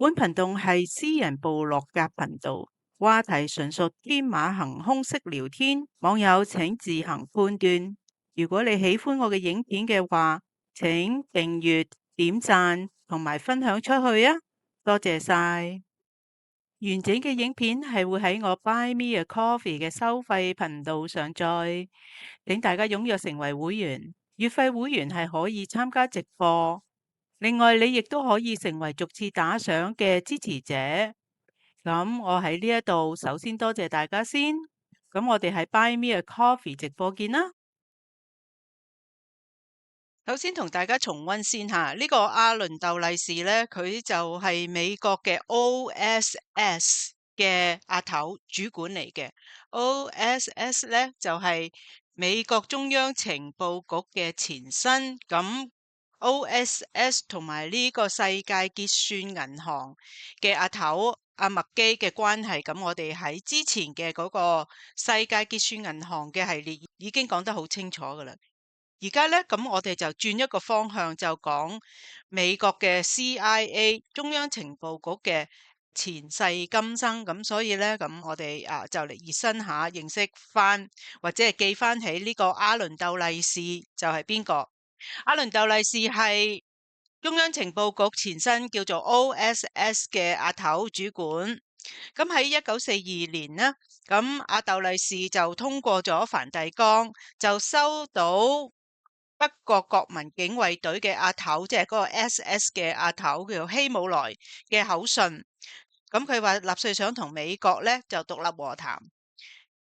本頻道係私人部落格頻道，話題純屬天馬行空式聊天，網友請自行判斷。如果你喜歡我嘅影片嘅話，請訂閱、點讚同埋分享出去啊！多謝晒。完整嘅影片係會喺我 Buy Me a Coffee 嘅收費頻道上載，請大家踴躍成為會員。月費會員係可以參加直播。另外，你亦都可以成為逐次打賞嘅支持者。咁我喺呢一度首先多謝大家先。咁我哋喺 Buy Me a Coffee 直播見啦。首先同大家重溫先下，呢個阿倫竇利士呢，佢就係美國嘅 OSS 嘅阿頭主管嚟嘅。OSS 呢，就係美國中央情報局嘅前身。咁 OSS 同埋呢個世界結算銀行嘅阿頭阿麥基嘅關係，咁我哋喺之前嘅嗰個世界結算銀行嘅系列已經講得好清楚噶啦。而家咧，咁我哋就轉一個方向，就講美國嘅 CIA 中央情報局嘅前世今生。咁所以咧，咁我哋就嚟熱身下，認識翻或者係記翻起呢個阿倫竇利士就係邊個？阿倫竇利士係中央情報局前身叫做 OSS 嘅阿頭主管。咁喺1942年呢，咁阿竇利士就通過咗梵蒂岡，就收到德國國民警衛隊嘅阿頭，即係嗰個 SS 嘅阿頭叫做希姆萊嘅口信。咁佢話納粹想同美國咧就獨立和談，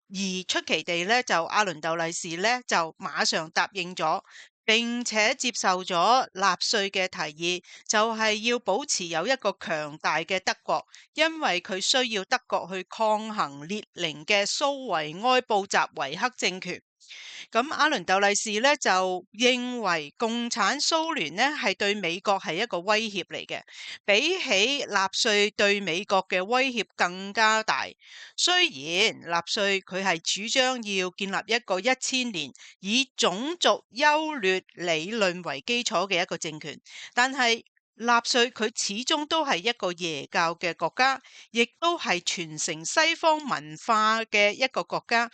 而出奇地咧就阿倫竇利士咧就馬上答應咗，並且接受咗納粹嘅提議，就係要保持有一個強大嘅德國，因為佢需要德國去抗衡列寧嘅蘇維埃布什維克政權。咁阿倫竇利士咧就認為共產蘇聯呢係對美國係一個威脅嚟嘅，比起納粹對美國嘅威脅更加大。雖然納粹佢係主張要建立一個1000年以種族優劣理論為基礎嘅一個政權，但係納粹佢始終都係一個耶教嘅國家，亦都係傳承西方文化嘅一個國家。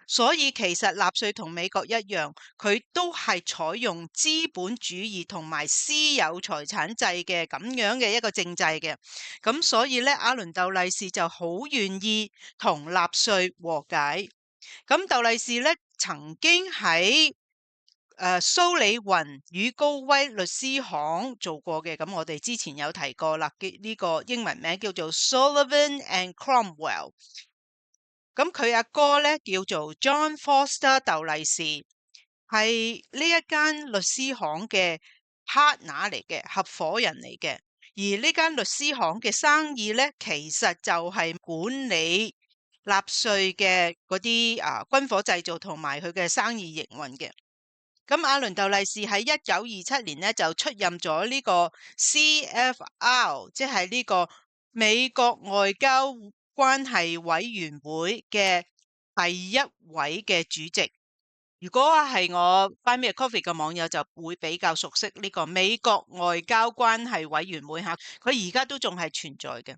所以其實納粹同美國一樣，佢都係採用資本主義同埋私有財產制嘅咁樣嘅一個政制嘅。咁所以咧，阿倫竇利士就好願意同納粹和解。咁竇利士咧曾經喺蘇里雲與高威律師行做過嘅。咁我哋之前有提過啦，呢個英文名叫做 Sullivan and Cromwell。咁佢阿哥咧叫做 John Foster 竇利士，係呢一間律師行嘅 partner 嚟嘅，合夥人嚟嘅。而呢間律師行嘅生意咧，其實就係管理納粹嘅嗰啲軍火製造同埋佢嘅生意營運嘅。咁阿倫竇利士喺1927年咧就出任咗呢個 CFR， 即係呢個美國外交關係委員會嘅第一位嘅主席。如果係我 Buy Me a Coffee 嘅網友就會比較熟悉呢個美國外交關係委員會吓，佢而家都仲係存在嘅。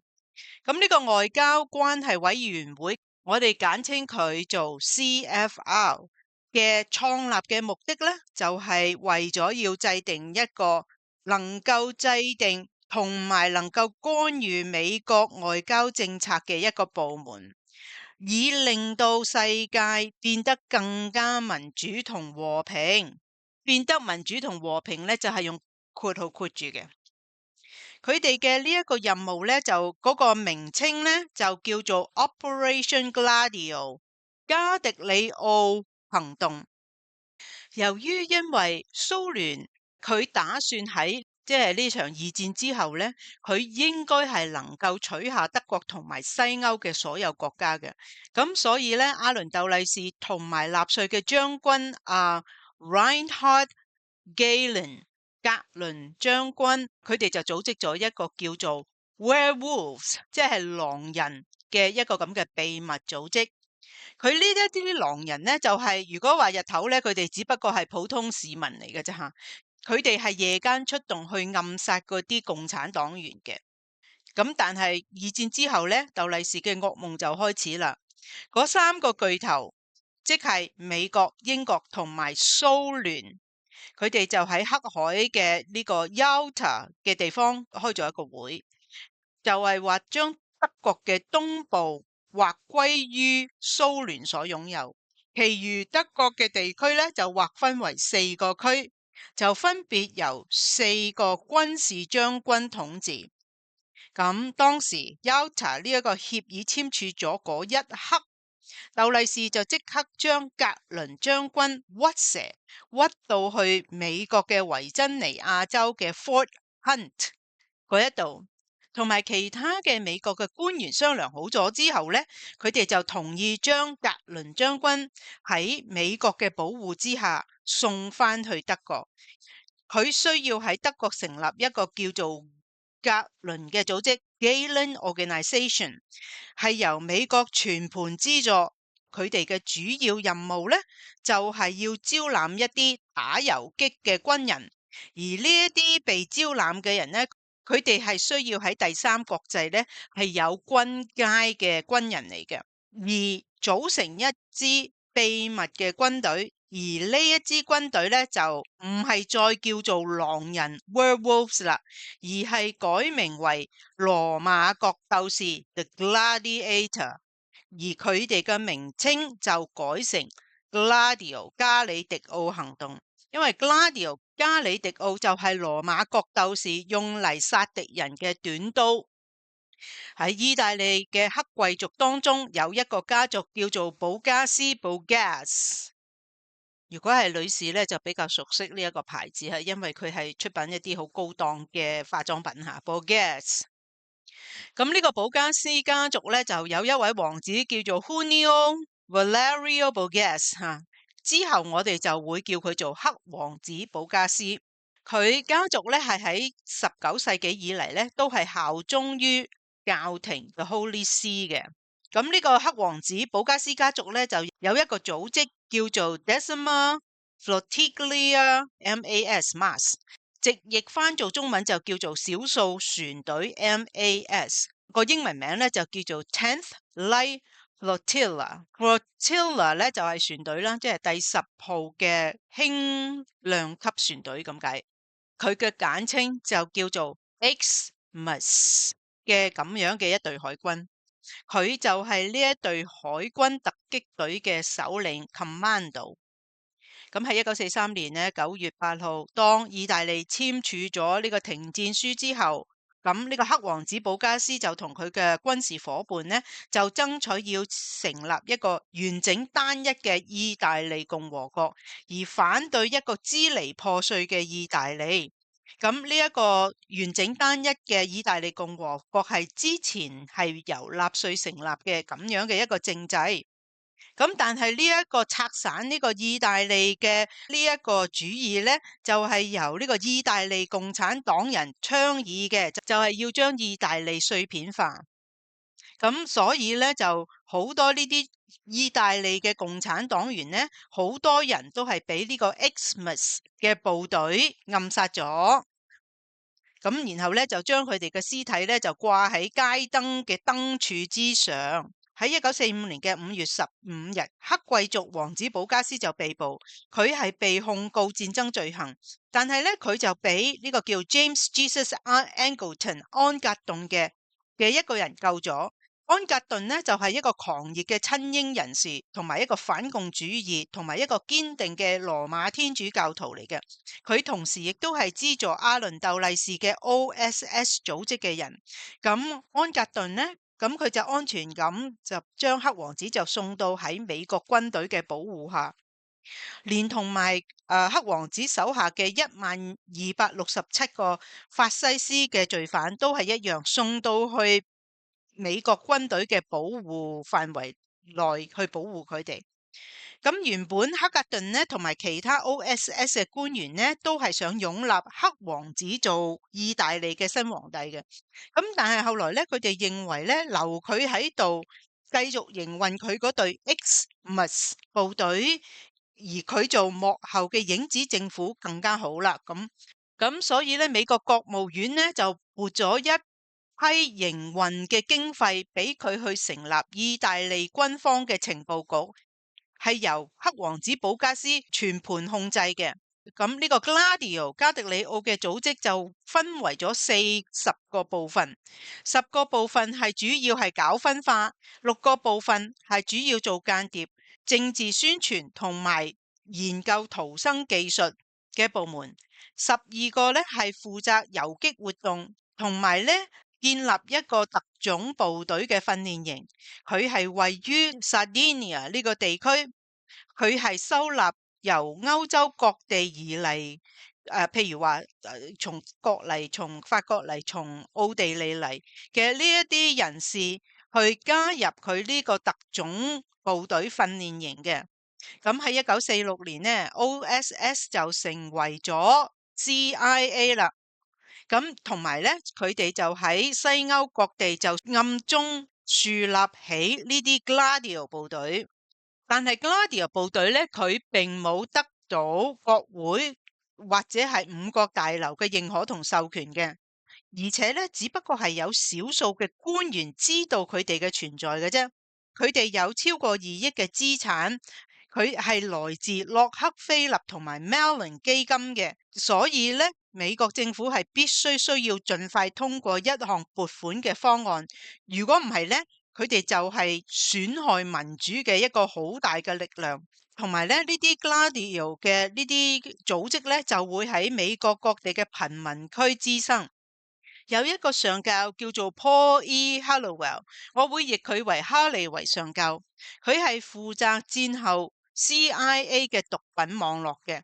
咁呢個外交關係委員會，我哋簡稱佢做 CFR 嘅創立嘅目的咧，就係為咗要制定一個能夠制定同埋能夠干預美國外交政策嘅一個部門，以令到世界變得更加民主同和平。變得民主同和平咧，就係用括號括住嘅。佢哋嘅呢一個任務咧，就嗰個名稱咧就叫做 Operation Gladio 加迪里奧行動。由於因為蘇聯佢打算喺即係呢場二戰之後咧，佢應該係能夠取下德國同埋西歐嘅所有國家嘅。咁所以咧，阿倫竇利士同埋納粹嘅將軍Reinhard Gehlen 格倫將軍，佢哋就組織咗一個叫做 Werewolves， 即係狼人嘅一個咁嘅秘密組織。佢呢一啲狼人咧，就係如果話日頭咧，佢哋只不過係普通市民嚟嘅啫吓。佢哋係夜間出動去暗殺嗰啲共產黨員嘅。咁但係二戰之後咧，竇麗士嘅噩夢就開始啦。嗰三個巨頭，即係美國、英國同埋蘇聯，佢哋就喺黑海嘅呢個 Yalta 嘅地方開咗一個會，就係話將德國嘅東部劃歸於蘇聯所擁有，其餘德國嘅地區咧就劃分為四個區，就分別由四個軍事將軍統治。咁當時 Yalta 呢一個協議簽署咗嗰一刻，竇麗士就即刻將格倫將軍屈蛇屈到去美國嘅維珍尼亞州嘅 Fort Hunt 嗰一度，同埋其他嘅美國嘅官員商量好咗之後呢，佢哋就同意將格倫將軍喺美國嘅保護之下送翻去德國。佢需要喺德國成立一個叫做格倫嘅組織 Gehlen Organization， 係由美國全盤資助。佢哋嘅主要任務呢，就係要招攬一啲打游擊嘅軍人，而呢一啲被招攬嘅人呢，佢哋係需要喺第三國際呢係有軍階嘅軍人嚟嘅，而組成一支秘密嘅軍隊。而呢一支軍隊咧就唔係再叫做狼人 werewolves 啦，而係改名為羅馬角鬥士 The Gladiator， 而佢哋嘅名稱就改成 Gladio 加里迪奧行動，因為 Gladio 加里迪奧就係羅馬角鬥士用嚟殺敵人嘅短刀。喺意大利嘅黑貴族當中，有一個家族叫做保加斯 Borghese。如果係女士咧，就比較熟悉呢一個牌子，係因為佢係出品一啲好高檔嘅化妝品吓。Borghese。咁呢個保加斯家族咧，就有一位王子叫做 Junio Valerio Borghese 吓。之後我哋就會叫佢做黑王子保加斯。佢家族咧係喺19世紀以嚟咧，都係效忠於教廷嘅 Holy See 嘅。咁呢個黑王子保加斯家族咧，就有一個組織叫做 Decima Flottiglia MAS， 直譯翻做中文就叫做少數船隊 MAS， 個英文名咧就叫做 10th Light Flotilla。Flotilla 咧就係船隊啦，即係第10號嘅輕量級船隊咁解。佢嘅簡稱就叫做 Xmas 嘅咁樣嘅一隊海軍。佢就係呢一隊海軍突擊隊嘅首領 Commando。咁喺1943年呢9月8號，當意大利簽署咗呢個停戰書之後，咁呢個黑王子保加斯就同佢嘅軍事夥伴呢，就爭取要成立一個完整單一嘅意大利共和國，而反對一個支離破碎嘅意大利。咁呢一個完整單一嘅意大利共和國係之前係由納粹成立嘅咁樣嘅一個政制。咁但係呢一個拆散呢個意大利嘅呢一個主意呢，就係由呢個意大利共產黨人倡議嘅，就係要將意大利碎片化。咁所以呢，就好多呢啲意大利嘅共產黨員呢，好多人都係俾呢個 Xmas 嘅部隊暗殺咗。咁然後咧就將佢哋嘅屍體咧就掛喺街燈嘅燈柱之上。喺1945年嘅5月15日，黑貴族王子保加斯就被捕，佢係被控告戰爭罪行，但係咧佢就俾呢個叫 James Jesus Angleton 安格頓嘅一個人救咗。安格頓呢，就係一個狂熱嘅親英人士，同埋一個反共主義，同埋一個堅定嘅羅馬天主教徒嚟嘅。佢同時亦都係資助阿倫竇麗士嘅 OSS 組織嘅人。咁安格頓呢，咁佢就安全咁就將黑王子就送到喺美國軍隊嘅保護下，連同埋黑王子手下嘅1267個法西斯嘅罪犯都係一樣，送到去美國軍隊嘅保護範圍內去保護佢哋。咁原本黑格頓呢同埋其他 OSS 嘅官員呢都係想擁立黑王子做意大利嘅新皇帝嘅。咁但係後來呢，佢哋認為呢，留佢喺度繼續營運佢嗰隊 Xmas 部隊，而佢做幕後嘅影子政府更加好啦。咁所以呢，美國國務院呢就撥咗一營運嘅經費俾佢去成立意大利軍方嘅情報局，係由黑王子保加斯全盤控制嘅。咁呢個加迪里奧嘅組織就分為咗40個部分，10個部分係主要係搞分化，6個部分係主要做間諜、政治宣傳同埋研究逃生技術嘅部門，12個呢係負責游擊活動，同埋呢建立一個特種部隊嘅訓練營。佢係位於薩丁尼亞呢個地區，佢係收納由歐洲各地而嚟，譬如話從國嚟、從法國嚟、從奧地利嚟嘅呢一啲人士去加入佢呢個特種部隊訓練營嘅。咁喺1946年呢 OSS 就成為咗 CIA 啦。咁同埋咧，佢哋就喺西歐各地就暗中樹立起呢啲 Gladio 部隊。但係 Gladio 部隊咧，佢並冇得到國會或者係5角大樓嘅認可同授權嘅，而且咧，只不過係有少數嘅官員知道佢哋嘅存在嘅啫。佢哋有超過2億嘅資產，佢係來自洛克菲勒同埋 Mellon 基金嘅，所以咧，美國政府係必須需要盡快通過一項撥款嘅方案。如果唔係咧，佢哋就係損害民主嘅一個好大嘅力量，同埋咧，呢啲 Gladio 嘅呢啲組織咧就會喺美國各地嘅貧民區滋生。有一個上校叫做 Paul E. Halliwell， 我會譯佢為哈利維上校，佢係負責戰後 CIA 嘅毒品網絡嘅。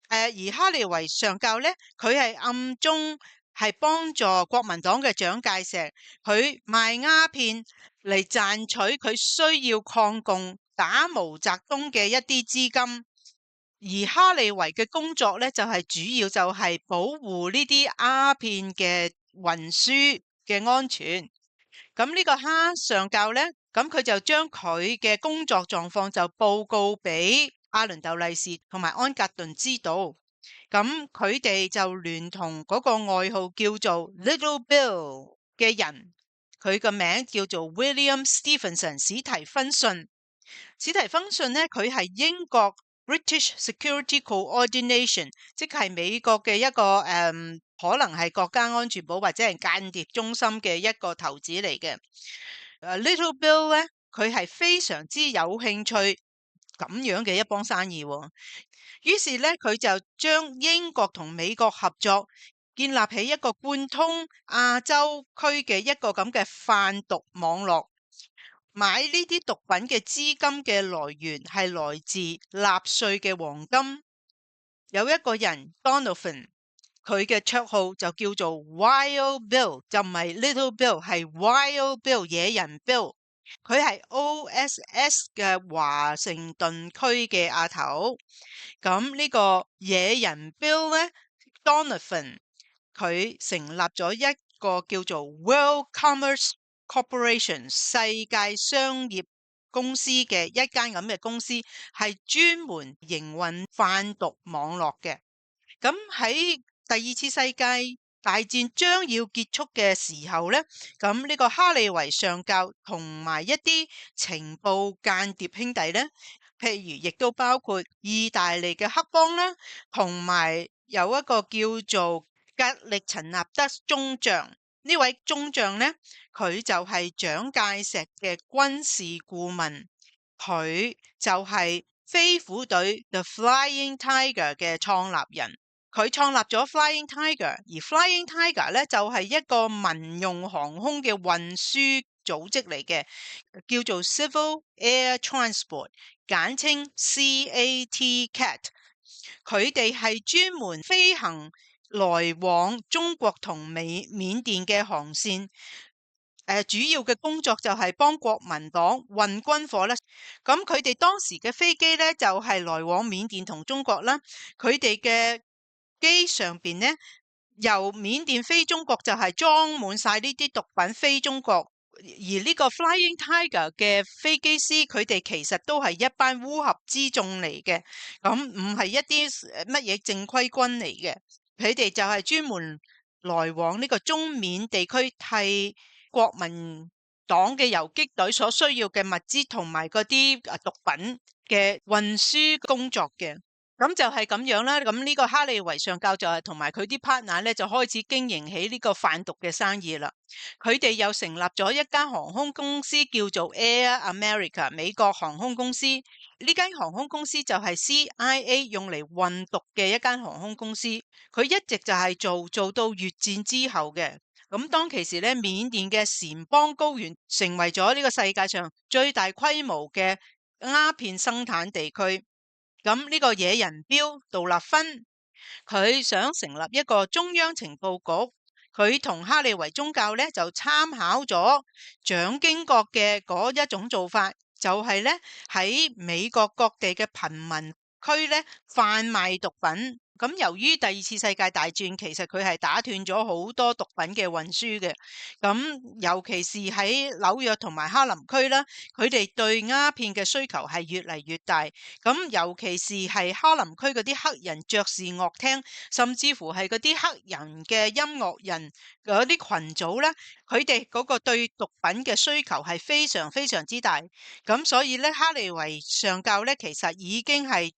而哈利維上校咧，佢係暗中係幫助國民黨嘅蔣介石，佢賣鴉片嚟賺取佢需要抗共打毛澤東嘅一啲資金。而哈利維嘅工作咧，就係主要就係保護呢啲鴉片嘅運輸嘅安全。咁呢個哈上校咧，咁佢就將佢嘅工作狀況就報告俾阿倫竇利士同埋安格頓知道。咁佢哋就聯同嗰個外號叫做 Little Bill 嘅人，佢個名叫做 William Stephenson 史提芬遜。史提芬遜咧，佢係英國 British Security Coordination， 即係美國嘅一個可能係國家安全部或者係間諜中心嘅一個頭子嚟嘅。Little Bill 咧，佢係非常之有興趣咁樣嘅一幫生意。於是咧，佢就將英國同美國合作，建立起一個貫通亞洲區嘅一個咁嘅販毒網絡。買呢啲毒品嘅資金嘅來源係來自納稅嘅黃金。有一個人 Donovan， 佢嘅綽號就叫做 Wild Bill， 就唔係 Little Bill， 係 Wild Bill 野人 Bill。佢係 OSS 嘅華盛頓區嘅阿頭。咁呢個野人 Bill 咧 Donovan， 佢成立咗一個叫做 World Commerce Corporation 世界商業公司嘅一間咁嘅公司，係專門營運販毒網絡嘅。咁喺第2次世界大戰將要結束嘅時候咧，咁呢個哈利維上校同埋一啲情報間諜兄弟咧，譬如亦都包括意大利嘅黑幫啦，同埋有一個叫做格力陳納德中將。呢位中將咧，佢就係蔣介石嘅軍事顧問，佢就係飛虎隊 The Flying Tiger 嘅創立人。佢創立咗 Flying Tiger， 而 Flying Tiger 咧就係一個民用航空嘅運輸組織嚟嘅，叫做 Civil Air Transport， 簡稱 CAT。佢哋係專門飛行來往中國同緬甸嘅航線。主要嘅工作就係幫國民黨運軍火啦。咁佢哋當時嘅飛機咧就係來往緬甸同中國啦。佢哋嘅機上邊呢，由緬甸飛中國就係裝滿晒呢啲毒品飛中國。而呢個 Flying Tiger 嘅飛機師，佢哋其實都係一班烏合之眾嚟嘅，咁唔係一啲乜嘢正規軍嚟嘅。佢哋就係專門來往呢個中緬地區替國民黨嘅游擊隊所需要嘅物資同埋嗰啲毒品嘅運輸工作嘅。咁就係咁樣啦。咁呢個哈利維上校就係同埋佢啲 partner 咧，就開始經營起呢個販毒嘅生意啦。佢哋又成立咗一間航空公司，叫做 Air America 美國航空公司。呢間航空公司就係 CIA 用嚟運毒嘅一間航空公司。佢一直就係做到越戰之後嘅。咁當其時咧，緬甸嘅撣邦高原成為咗呢個世界上最大規模嘅鴉片生產地區。咁呢個野人標杜立芬，佢想成立一個中央情報局，佢同哈利維宗教咧就參考咗蔣經國嘅嗰一種做法，就係咧喺美國各地嘅貧民區咧販賣毒品。咁由於第二次世界大戰，其實佢係打斷咗好多毒品嘅運輸嘅。咁尤其是喺紐約同埋哈林區啦，佢哋對鴉片嘅需求係越嚟越大。咁尤其是係哈林區嗰啲黑人爵士樂廳，甚至乎係嗰啲黑人嘅音樂人嗰啲群組咧，佢哋嗰個對毒品嘅需求係非常非常之大。咁所以咧，哈利維上校咧其實已經係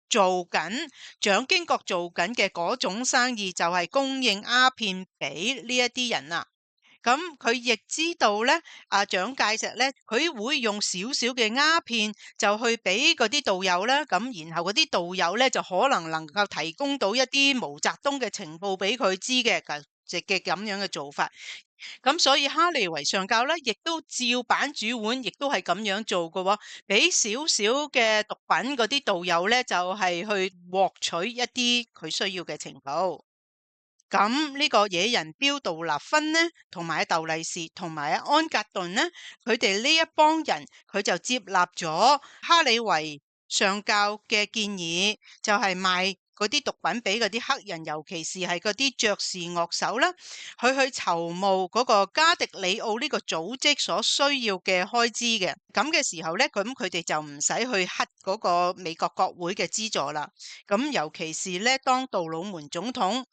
做緊蔣經國做緊嘅嗰種生意，就係供應鴉片俾呢一啲人啦。咁佢亦知道咧，阿蔣介石咧，佢會用少少嘅鴉片就去俾嗰啲道友啦。咁然後嗰啲道友咧就可能夠提供到一啲毛澤東嘅情報俾佢知嘅，直嘅咁樣嘅做法。咁所以哈利維上校咧，亦都照板煮碗，亦都係咁樣做嘅喎，俾少少嘅毒品嗰啲道友咧，就係去獲取一啲佢需要嘅情報。咁呢個野人標杜立芬呢，同埋竇麗士，同埋安格頓呢，佢哋呢一幫人，佢就接納咗哈利維上校嘅建議，就係賣嗰啲毒品俾嗰啲黑人，尤其是係嗰啲爵士樂手啦，去籌募嗰個加迪里奧呢個組織所需要嘅開支嘅。咁嘅時候咧，咁佢哋就唔使去乞嗰個美國國會嘅資助啦。咁尤其是咧，當杜魯門總統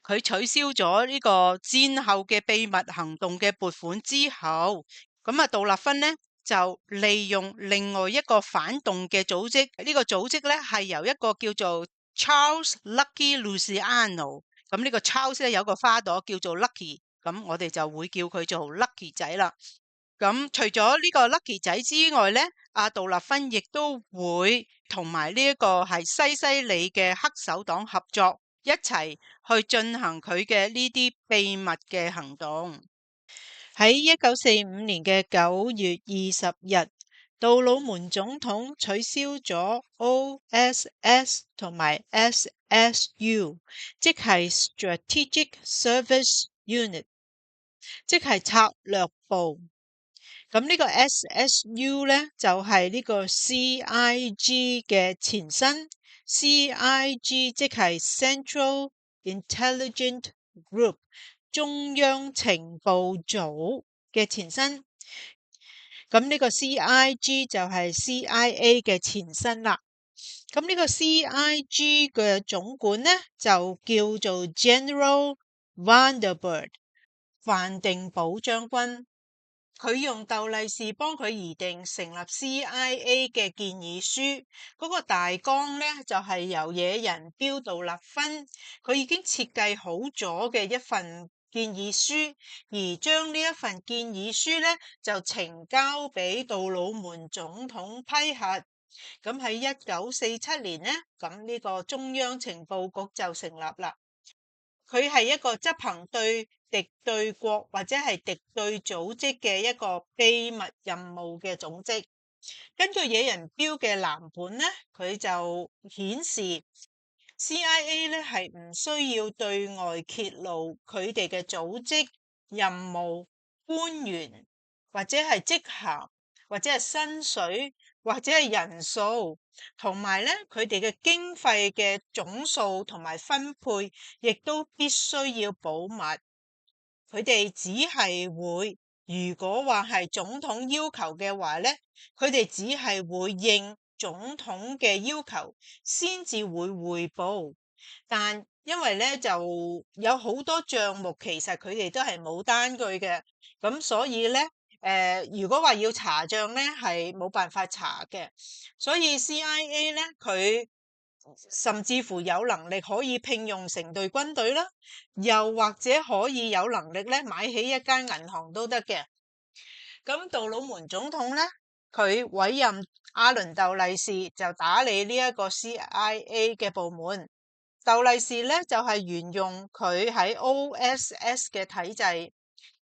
佢取消咗呢個戰後嘅秘密行動嘅撥款之後，咁啊杜立芬呢就利用另外一個反動嘅組織，呢個組織咧係由一個叫做 Charles Lucky Luciano， 咁呢個 Charles 咧有個花朵叫做 Lucky， 咁我哋就會叫佢做 Lucky 仔啦。咁除咗呢個 Lucky 仔之外咧，阿杜立芬亦都會同埋呢一個係西西里嘅黑手黨合作，一齊去進行佢嘅呢啲秘密嘅行動。喺1945年嘅9月20日，杜魯門總統取消咗 OSS 同埋 SSU， 即係 Strategic Service Unit， 即係策略部。咁呢個 SSU 咧就係呢個 CIG 嘅前身。CIG 即係 Central Intelligence Group， 中央情報組嘅前身。咁呢個 CIG 就係 CIA 嘅前身啦。咁呢個 CIG 嘅總管呢就叫做 General Vanderbilt， 范定保將軍。佢用竇麗士幫佢擬定成立 CIA 嘅建議書，嗰個大綱呢就係由野人標杜立芬，佢已經設計好咗嘅一份建議書，而將呢一份建議書呢就呈交俾杜魯門總統批核。咁喺1947年呢，咁呢個中央情報局就成立啦。佢係一個執行對敵對國或者係敵對組織嘅一個秘密任務嘅總織。根據野人標嘅藍本呢，佢就顯示 CIA 咧係唔需要對外揭露佢哋嘅組織、任務、官員或者係職銜或者係薪水或者係人數，同埋咧佢哋嘅經費嘅總數同埋分配，亦都必須要保密。佢哋只係會，如果話係總統要求嘅話咧，佢哋只係會應總統嘅要求先至會匯報。但因為咧就有好多帳目其實佢哋都係冇單據嘅，咁所以咧如果話要查帳咧係冇辦法查嘅，所以 CIA 咧佢甚至乎有能力可以聘用成隊軍隊啦，又或者可以有能力咧買起一間銀行都得嘅。咁杜魯門總統咧，佢委任阿倫竇利士就打理呢一個 CIA 嘅部門。竇利士咧就係沿用佢喺 OSS 嘅體制，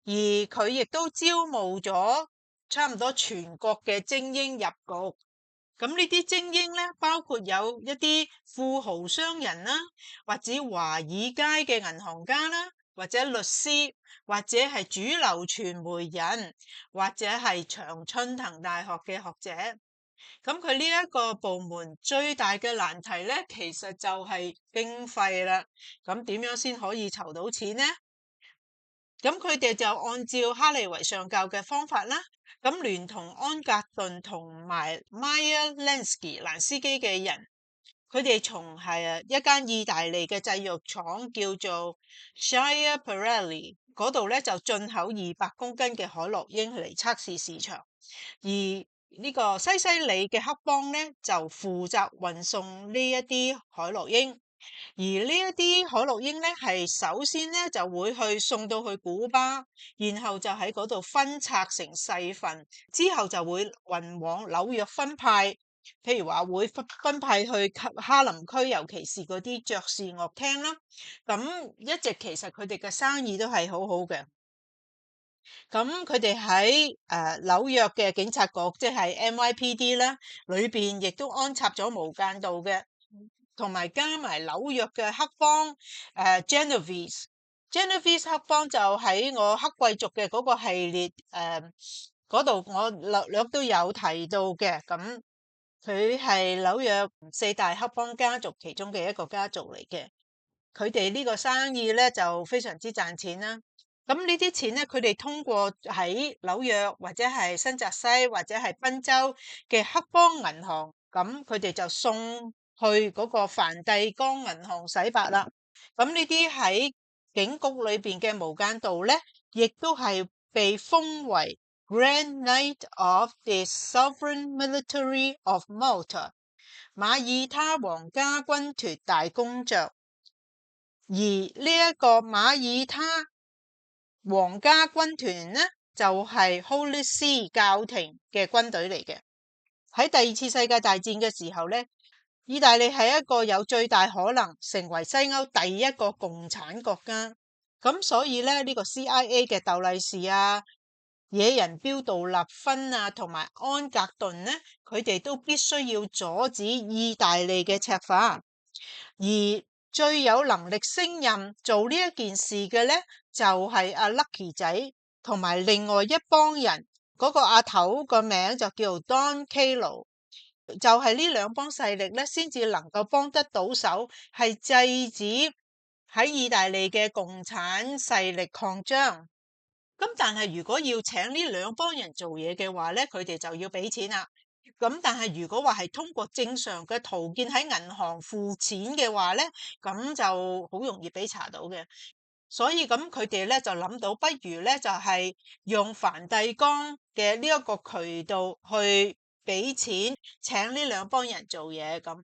而佢亦都招募咗差唔多全國嘅精英入局。咁呢啲精英咧，包括有一啲富豪商人啦，或者華爾街嘅銀行家啦，或者律師，或者係主流傳媒人，或者係長春藤大學嘅學者。咁佢呢一個部門最大嘅難題咧，其實就係經費啦。咁點樣先可以籌到錢呢？咁佢哋就按照哈利維上教嘅方法啦。咁聯同安格頓同埋 Meyer Lansky 蘭斯基嘅人，佢哋從係一間意大利嘅製藥廠叫做 Schiaparelli 嗰度咧，就進口200公斤嘅海洛因嚟測試市場，而呢個西西里嘅黑幫咧就負責運送呢一啲海洛因。而呢一啲海洛因咧，係首先咧就會去送到去古巴，然後就喺嗰度分拆成細份，之後就會運往紐約分派。譬如話會分派去哈林區，尤其是嗰啲爵士樂廳啦。咁一直其實佢哋嘅生意都係好好嘅。咁佢哋喺紐約嘅警察局，即係 NYPD 啦，裏邊亦都安插咗無間道嘅。同埋加埋紐約嘅黑幫Genovese 黑幫就喺我黑貴族嘅嗰個系列嗰度，我略略都有提到嘅。咁佢係紐約4大黑幫家族其中嘅一個家族嚟嘅。佢哋呢個生意咧就非常之賺錢啦。咁呢啲錢咧，佢哋通過喺紐約或者係新澤西或者係賓州嘅黑幫銀行，咁佢哋就送去嗰個梵蒂岡銀行洗白啦。咁呢啲喺警局裏邊嘅無間道咧，亦都係被封為 Grand Knight of the Sovereign Military of Malta 馬耳他皇家軍團大公爵。而呢一個馬耳他皇家軍團呢，就係 Holy See 教廷嘅軍隊嚟嘅。喺第2次世界大戰嘅時候呢，意大利係一個有最大可能成為西歐第一個共產國家。咁所以咧，呢個 CIA 嘅竇利士啊、野人標杜立芬啊同埋安格頓呢，佢哋都必須要阻止意大利嘅赤化。而最有能力升任做呢一件事嘅咧，就係阿 Lucky 仔同埋另外一幫人。嗰個阿頭個名就叫 Don Carlo， 就係呢兩幫勢力咧，先至能夠幫得到手，係制止喺意大利嘅共產勢力擴張。咁但係如果要請呢兩幫人做嘢嘅話咧，佢哋就要俾錢啦。咁但係如果話係通過正常嘅途徑喺銀行付錢嘅話咧，咁就好容易俾查到嘅。所以咁佢哋咧就諗到，不如咧就係用梵蒂岡嘅呢一個渠道去俾錢請呢兩幫人做嘢。咁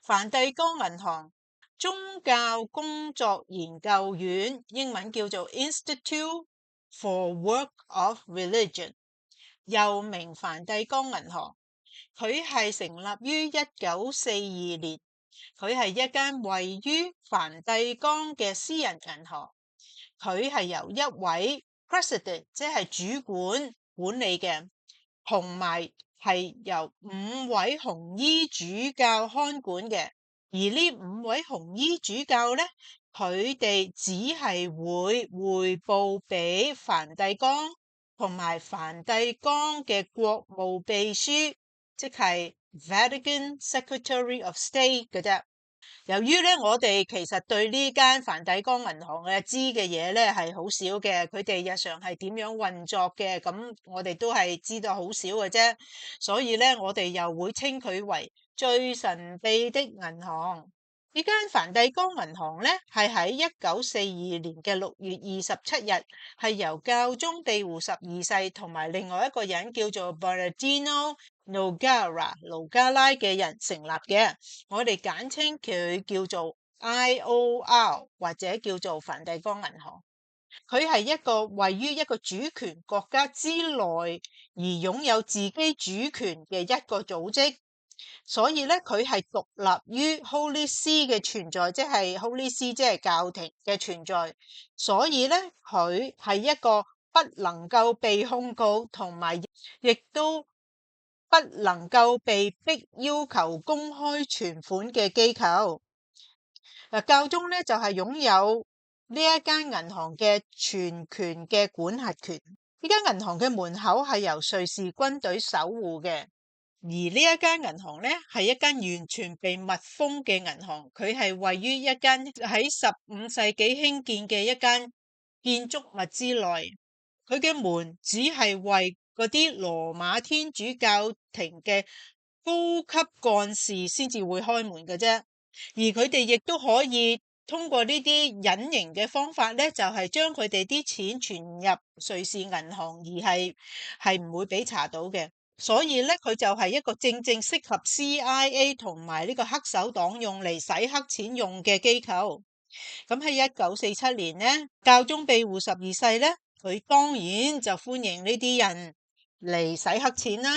梵蒂岡銀行宗教工作研究院，英文叫做 Institute for Work of Religion， 又名梵蒂岡銀行。佢係成立於1942年，佢係一間位於梵蒂岡嘅私人銀行。佢係由一位 president， 即係主管管理嘅，同埋係由5位紅衣主教看管嘅。而呢5位紅衣主教咧，佢哋只係會匯報俾梵蒂岡同埋梵蒂岡嘅國務秘書，即係 Vatican Secretary of State 嘅啫。由於咧，我哋其實對呢間梵蒂岡銀行嘅知嘅嘢咧係好少嘅，佢哋日常係點樣運作嘅，咁我哋都係知道好少嘅啫。所以咧，我哋又會稱佢為最神秘的銀行。呢間梵蒂岡銀行咧，係喺1942年嘅6月27日，係由教宗庇護12世同埋另外一個人叫做 Bernardino Nogara 盧加拉嘅人成立嘅。我哋簡稱佢叫做 IOR 或者叫做梵蒂岡銀行。佢係一個位於一個主權國家之內而擁有自己主權嘅一個組織。所以咧，佢係獨立於 Holy See 嘅存在，即係 Holy See 即係教廷嘅存在。所以咧，佢係一個不能夠被控告，同埋亦都不能夠被逼要求公開存款嘅機構。教宗咧就係擁有呢一間銀行嘅全權嘅管轄權。呢間銀行嘅門口係由瑞士軍隊守護嘅。而呢一間銀行咧，係一間完全被密封嘅銀行，佢係位於一間喺15世紀興建嘅一間建築物之內。佢嘅門只係為嗰啲羅馬天主教廷嘅高級幹事先至會開門嘅啫，而佢哋亦都可以通過呢啲隱形嘅方法咧，就係將佢哋啲錢存入瑞士銀行，而係唔會俾查到嘅。所以咧，佢就係一個正正適合 CIA 同埋呢個黑手黨用嚟洗黑錢用嘅機構。咁喺1947年呢，教宗庇護12世咧，佢當然就歡迎呢啲人嚟洗黑錢啦。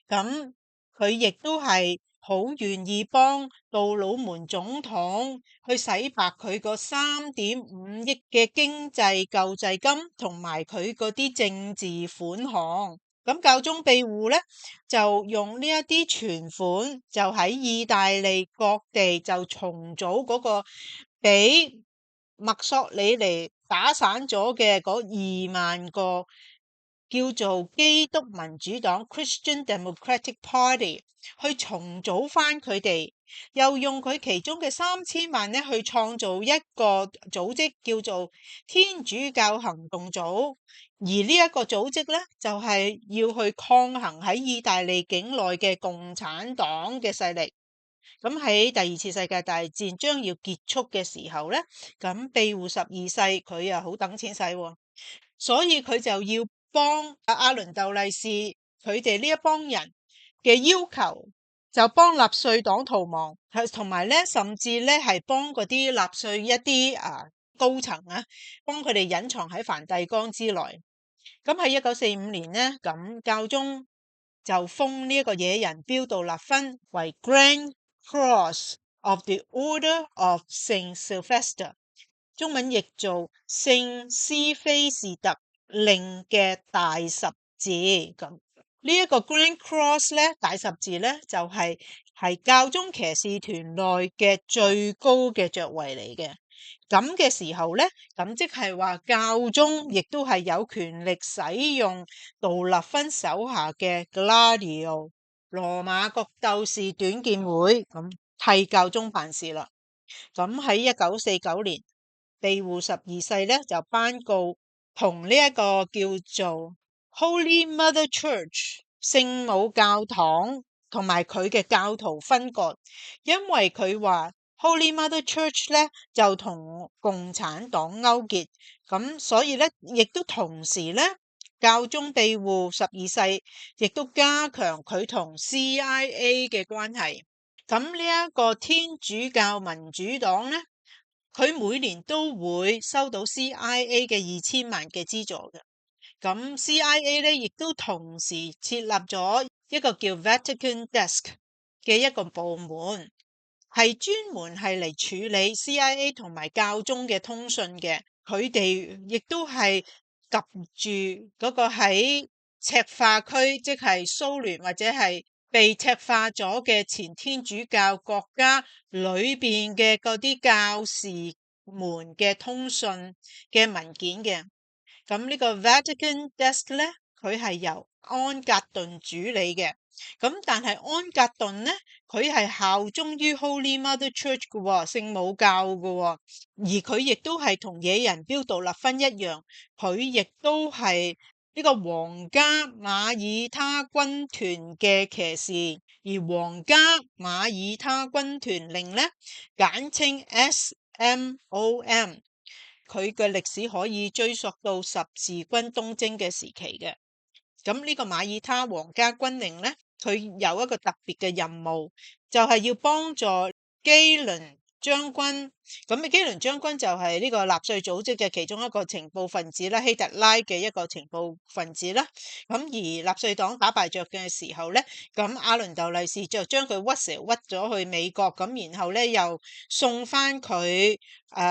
咁佢亦都係好願意幫杜魯門總統去洗白佢個3.5億嘅經濟救濟金，同埋佢嗰啲政治款項。咁教宗庇護咧就用呢一啲存款，就喺意大利各地就重組嗰個俾墨索里尼打散咗嘅嗰2萬個叫做基督民主黨 Christian Democratic Party 去重組翻佢哋，又用佢其中嘅3000萬咧去創造一個組織叫做天主教行動組。而呢一個組織咧，就係要去抗衡喺意大利境內嘅共產黨嘅勢力。咁喺第2次世界大戰將要結束嘅時候咧，咁庇護12世佢又好等錢使，所以佢就要幫阿倫竇利士佢哋呢一幫人嘅要求，就幫納粹黨逃亡，同埋咧甚至咧係幫嗰啲納粹一啲高層啊，幫佢哋隱藏喺梵蒂岡之內。咁喺1945年呢，咁教宗就封呢一個野人標杜勒芬為 Grand Cross of the Order of Saint Sylvester， 中文譯做聖斯菲士特令嘅大十字。咁呢一個 Grand Cross 咧，大十字咧就係教宗騎士團內嘅最高嘅爵位嚟嘅。咁嘅時候咧，咁即係話教宗亦都係有權力使用杜勒芬手下嘅 Gladio 羅馬角鬥士短劍會，咁替教宗辦事啦。咁喺1949年，庇護12世咧就頒告同呢一個叫做 Holy Mother Church 聖母教堂同埋佢嘅教徒分割，因為佢話Holy Mother Church 咧就同共產黨勾結，咁所以咧亦都同時咧教宗庇護12世亦都加強佢同 CIA 嘅關係。咁呢一個天主教民主黨咧，佢每年都會收到 CIA 嘅2000萬嘅資助嘅。咁 CIA 咧亦都同時設立咗一個叫 Vatican Desk 嘅一個部門，係專門係嚟處理 CIA 同埋教宗嘅通訊嘅。佢哋亦都係及住嗰個喺赤化區，即係蘇聯或者係被赤化咗嘅前天主教國家裏邊嘅嗰啲教士們嘅通訊嘅文件嘅。咁呢個 Vatican Desk 咧，佢係由安格頓主理嘅。咁但係安格頓咧，佢係效忠於 Holy Mother Church 嘅聖母教嘅，而佢亦都係同野人標杜勒芬一樣，佢亦都係呢個皇家馬耳他軍團嘅騎士，而皇家馬耳他軍團令呢，簡稱 SMOM，佢嘅歷史可以追溯到十字軍東征嘅時期嘅。咁呢個馬耳他皇家軍令呢，佢有一個特別嘅任務，就係要幫助基倫將軍。咁基倫將軍就係呢個納粹組織嘅其中一個情報分子啦，希特拉嘅一個情報分子啦。咁而納粹黨打敗仗嘅時候呢，咁阿倫竇麗士就將佢屈咗去美國，咁然後呢又送翻佢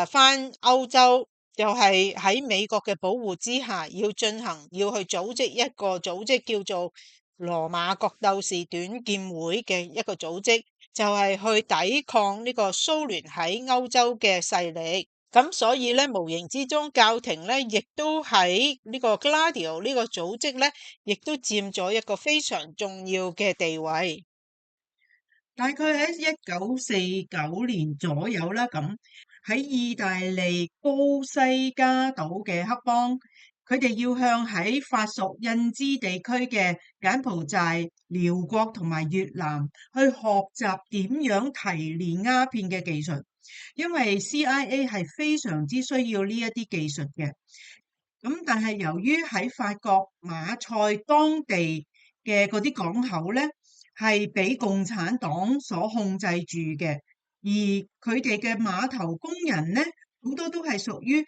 翻歐洲。就係喺美國嘅保護之下，要去組織一個組織，叫做羅馬角鬥士短劍會嘅一個組織，就係去抵抗呢個蘇聯喺歐洲嘅勢力。咁所以咧，無形之中教廷咧，亦都喺呢個 Gladio 呢個組織咧，亦都佔咗一個非常重要嘅地位。大概喺1949年左右啦，咁喺意大利高西加島嘅黑幫，佢哋要向喺法屬印支地區嘅柬埔寨、寮國同埋越南去學習點樣提煉鴉片嘅技術，因為 CIA 係非常之需要呢一啲技術嘅。咁但係由於喺法國馬賽當地嘅嗰啲港口咧，係俾共產黨所控制住嘅，而佢哋嘅碼頭工人呢，好多都係屬於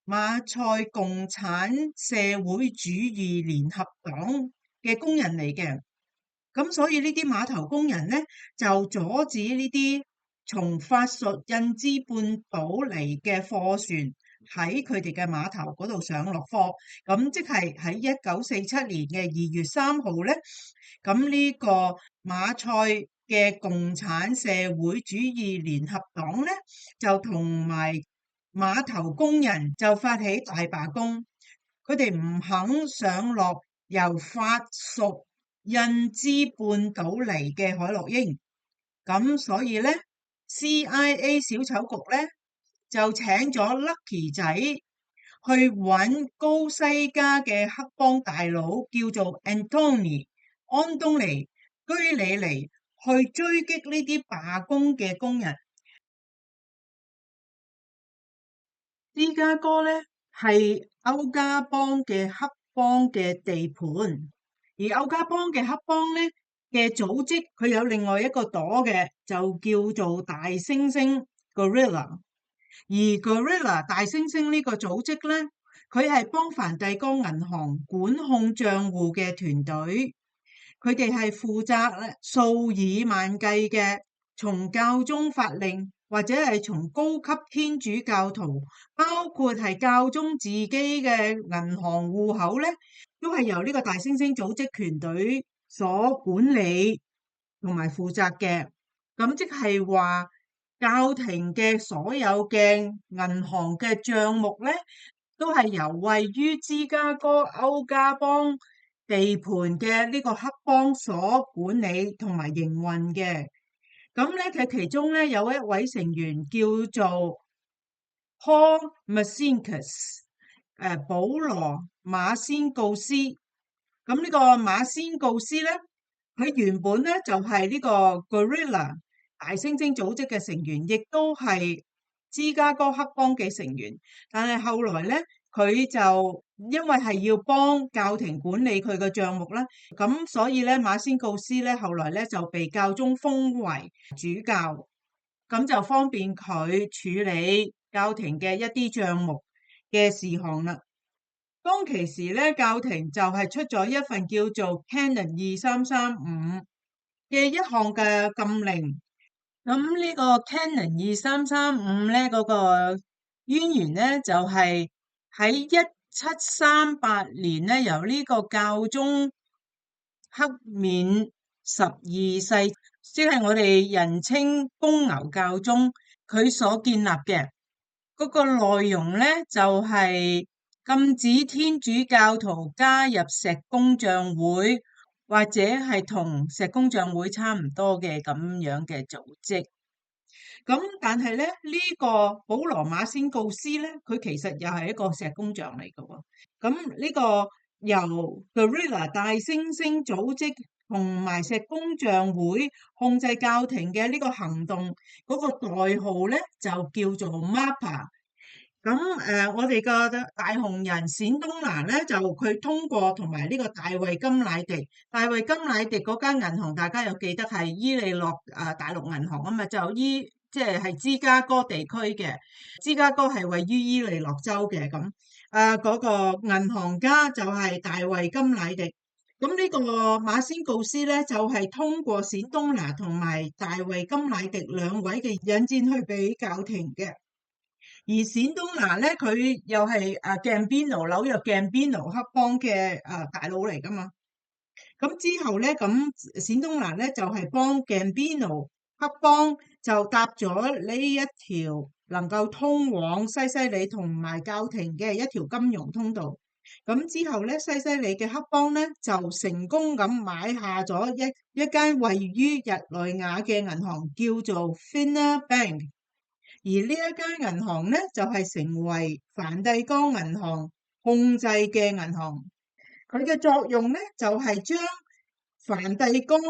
馬賽共產社會主義聯合黨嘅工人嚟嘅。咁所以呢啲碼頭工人呢，就阻止呢啲從法屬印支半島嚟嘅貨船喺佢哋嘅碼頭嗰度上落貨。咁即係喺1947年嘅2月3號呢，咁呢個馬賽嘅共產社會主義聯合黨呢，就同埋碼頭工人就發起大罷工，佢哋唔肯上落由法屬印支半島嚟嘅海洛英。咁所以呢 CIA 小丑局呢，就請咗 Lucky 仔去揾高西加嘅黑幫大佬，叫做安東尼居里尼，去追擊呢啲罷工嘅工人。芝加哥呢，係歐家幫嘅黑幫嘅地盤，而歐家幫嘅黑幫呢嘅組織，佢有另外一個朵嘅，就叫做大猩猩 Gorilla。而 Gorilla 大猩猩呢個組織呢，佢係幫梵蒂岡銀行管控賬戶嘅團隊，佢哋係負責數以萬計嘅從教宗法令或者係從高級天主教徒，包括係教宗自己嘅銀行戶口呢，都係由呢個大猩猩組織團隊所管理同埋負責嘅。咁即係話教廷嘅所有嘅銀行嘅賬目呢，都係由位於芝加哥歐家幫地盤嘅呢個黑幫所管理同埋營運嘅。咁咧，佢其中咧有一位成員叫做 Paul Macinkus，保羅馬先告斯。咁呢個馬先告斯咧，佢原本咧就係呢個 Gorilla 大猩猩組織嘅成員，亦都係芝加哥黑幫嘅成員。但係後來咧，佢就因為係要幫教廷管理佢嘅賬目啦，咁所以咧馬先告斯咧後來咧就被教宗封為主教，咁就方便佢處理教廷嘅一啲賬目嘅事項啦。當其時咧，教廷就係出咗一份叫做 Canon 2335嘅一項嘅禁令。咁呢個 Canon 2335咧嗰個淵源咧就係喺1738年咧，由呢個教宗克勉12世，即係我哋人稱公牛教宗，佢所建立嘅。嗰個內容咧就係禁止天主教徒加入石工匠會，或者係同石工匠會差唔多嘅咁樣嘅組織。咁但係咧，呢個保羅馬先告斯咧，佢其實又係一個石工匠嚟嘅喎。咁呢個由 Guerrilla 大猩猩組織同埋石工匠會控制教廷嘅呢個行動，嗰個代號咧就叫做 MAPA。咁我哋個大紅人冼東拿咧，就佢通過同埋呢個大衛甘迺迪，大衛甘迺迪嗰間銀行，大家有記得係伊利諾大陸銀行啊嘛，就即係芝加哥地區嘅，芝加哥係位於伊利諾州嘅。咁嗰個銀行家就係大衛甘迺迪。咁呢個馬先告斯咧，就係通過冼東拿同埋大衛甘迺迪兩位嘅引薦去俾教廷嘅。而冼東拿咧，佢又係Gambino 紐約 Gambino 黑幫嘅大佬嚟噶嘛。咁之後咧，咁冼東拿咧就係幫 Gambino 黑幫就搭咗呢一條能夠通往西西里同埋教廷嘅一條金融通道。咁之後咧，西西里嘅黑幫咧就成功咁買下咗一間位於日內瓦嘅銀行，叫做 Fina Bank。而呢一間銀行咧，就係成為梵蒂岡銀行控制嘅銀行。佢嘅作用咧，就係將梵蒂岡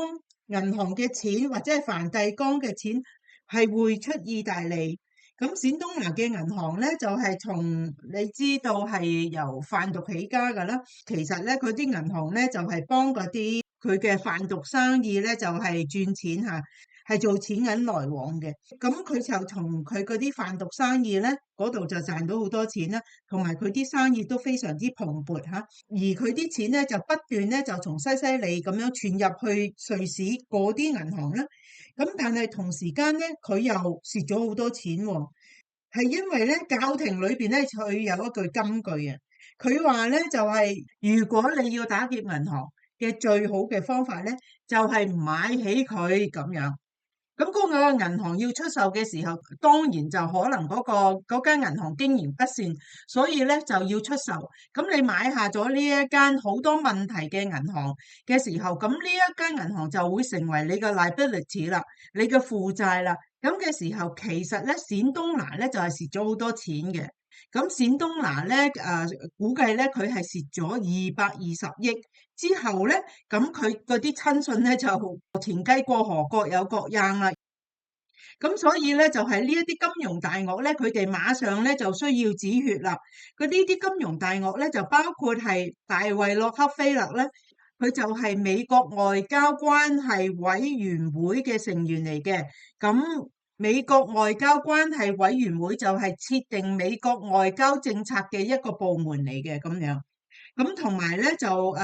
銀行嘅錢或者係梵蒂岡嘅錢係匯出意大利。咁冼東拿嘅銀行咧，就係從你知道係由販毒起家噶啦。其實咧，佢啲銀行咧就係幫嗰啲佢嘅販毒生意咧，就係賺錢嚇。係做錢銀來往嘅。咁佢就從佢嗰啲販毒生意咧嗰度就賺到好多錢啦，同埋佢啲生意都非常之蓬勃嚇。而佢啲錢咧就不斷咧就從西西里咁樣傳入去瑞士嗰啲銀行啦。咁但係同時間咧，佢又蝕咗好多錢喎。係因為咧教廷裏邊咧佢有一句金句啊，佢話咧就係如果你要打劫銀行嘅最好嘅方法咧，就係買起佢咁樣。咁嗰個銀行要出售嘅時候，當然就可能嗰間銀行經營不善，所以咧就要出售。咁你買下咗呢一間好多問題嘅銀行嘅時候，咁呢一間銀行就會成為你嘅 liability 啦，你嘅負債啦。咁嘅時候，其實咧冼東拿咧就係蝕咗好多錢嘅。咁冼東拿咧估計咧佢係蝕咗220億。之後咧，咁佢嗰啲親信咧就田雞過河各有各樣啦。咁所以咧就係呢一啲金融大鱷咧，佢哋馬上咧就需要止血啦。佢呢啲金融大鱷咧就包括係大衛洛克菲勒咧，佢就係美國外交關係委員會嘅成員嚟嘅。咁美國外交關係委員會就係設定美國外交政策嘅一個部門嚟嘅咁樣。咁同埋咧就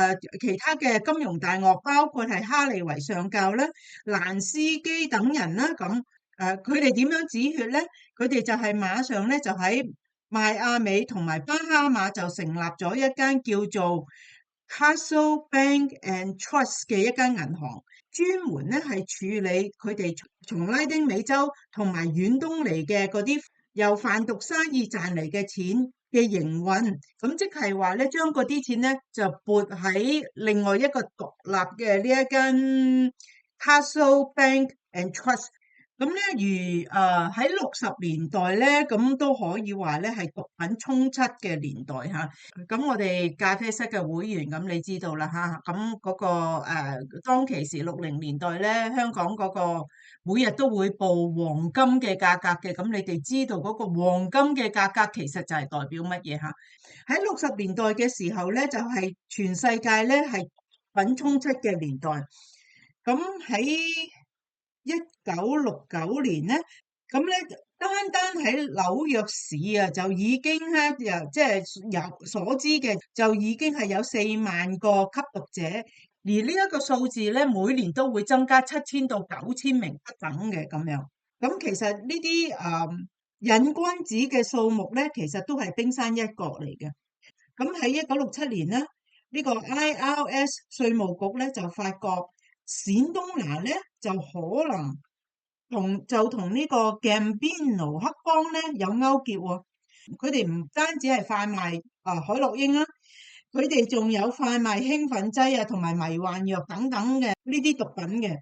其他嘅金融大鱷，包括係哈利維上校啦、蘭斯基等人啦。咁佢哋點樣止血咧？佢哋就係馬上咧就喺邁阿密同埋巴哈馬就成立咗一間叫做 Castle Bank and Trust 嘅一間銀行，專門咧係處理佢哋從拉丁美洲同埋遠東嚟嘅嗰啲由販毒生意賺嚟嘅錢嘅營運。咁即係話咧，將嗰啲錢咧就撥喺另外一個獨立嘅呢一間 Castle Bank and Trust。咁咧，如喺60年代咧，咁都可以話咧係毒品充斥嘅年代嚇。咁我哋咖啡室嘅會員，咁你知道啦嚇。咁嗰個當其時60年代咧，香港嗰個每日都會報黃金嘅價格嘅。咁你哋知道嗰個黃金嘅價格其實就係代表乜嘢嚇？喺60年代嘅時候咧，就係全世界咧係毒品充斥嘅年代。咁喺1969年咧，咁咧單喺紐約市啊，就已經咧即係有所知嘅，就已經係有4萬個吸毒者，而呢一個數字咧，每年都會增加7000到9000名不等嘅咁樣。咁其實呢啲癮君子嘅數目咧，其實都係冰山一角嚟嘅。咁喺1967年咧，呢個 IRS 稅務局咧就發覺冼東拿咧就可能同呢個 Gambino 黑幫咧有勾結喎。佢哋唔單止係販賣海洛因啦，佢哋仲有販賣興奮劑啊，同埋迷幻藥等等嘅呢啲毒品嘅。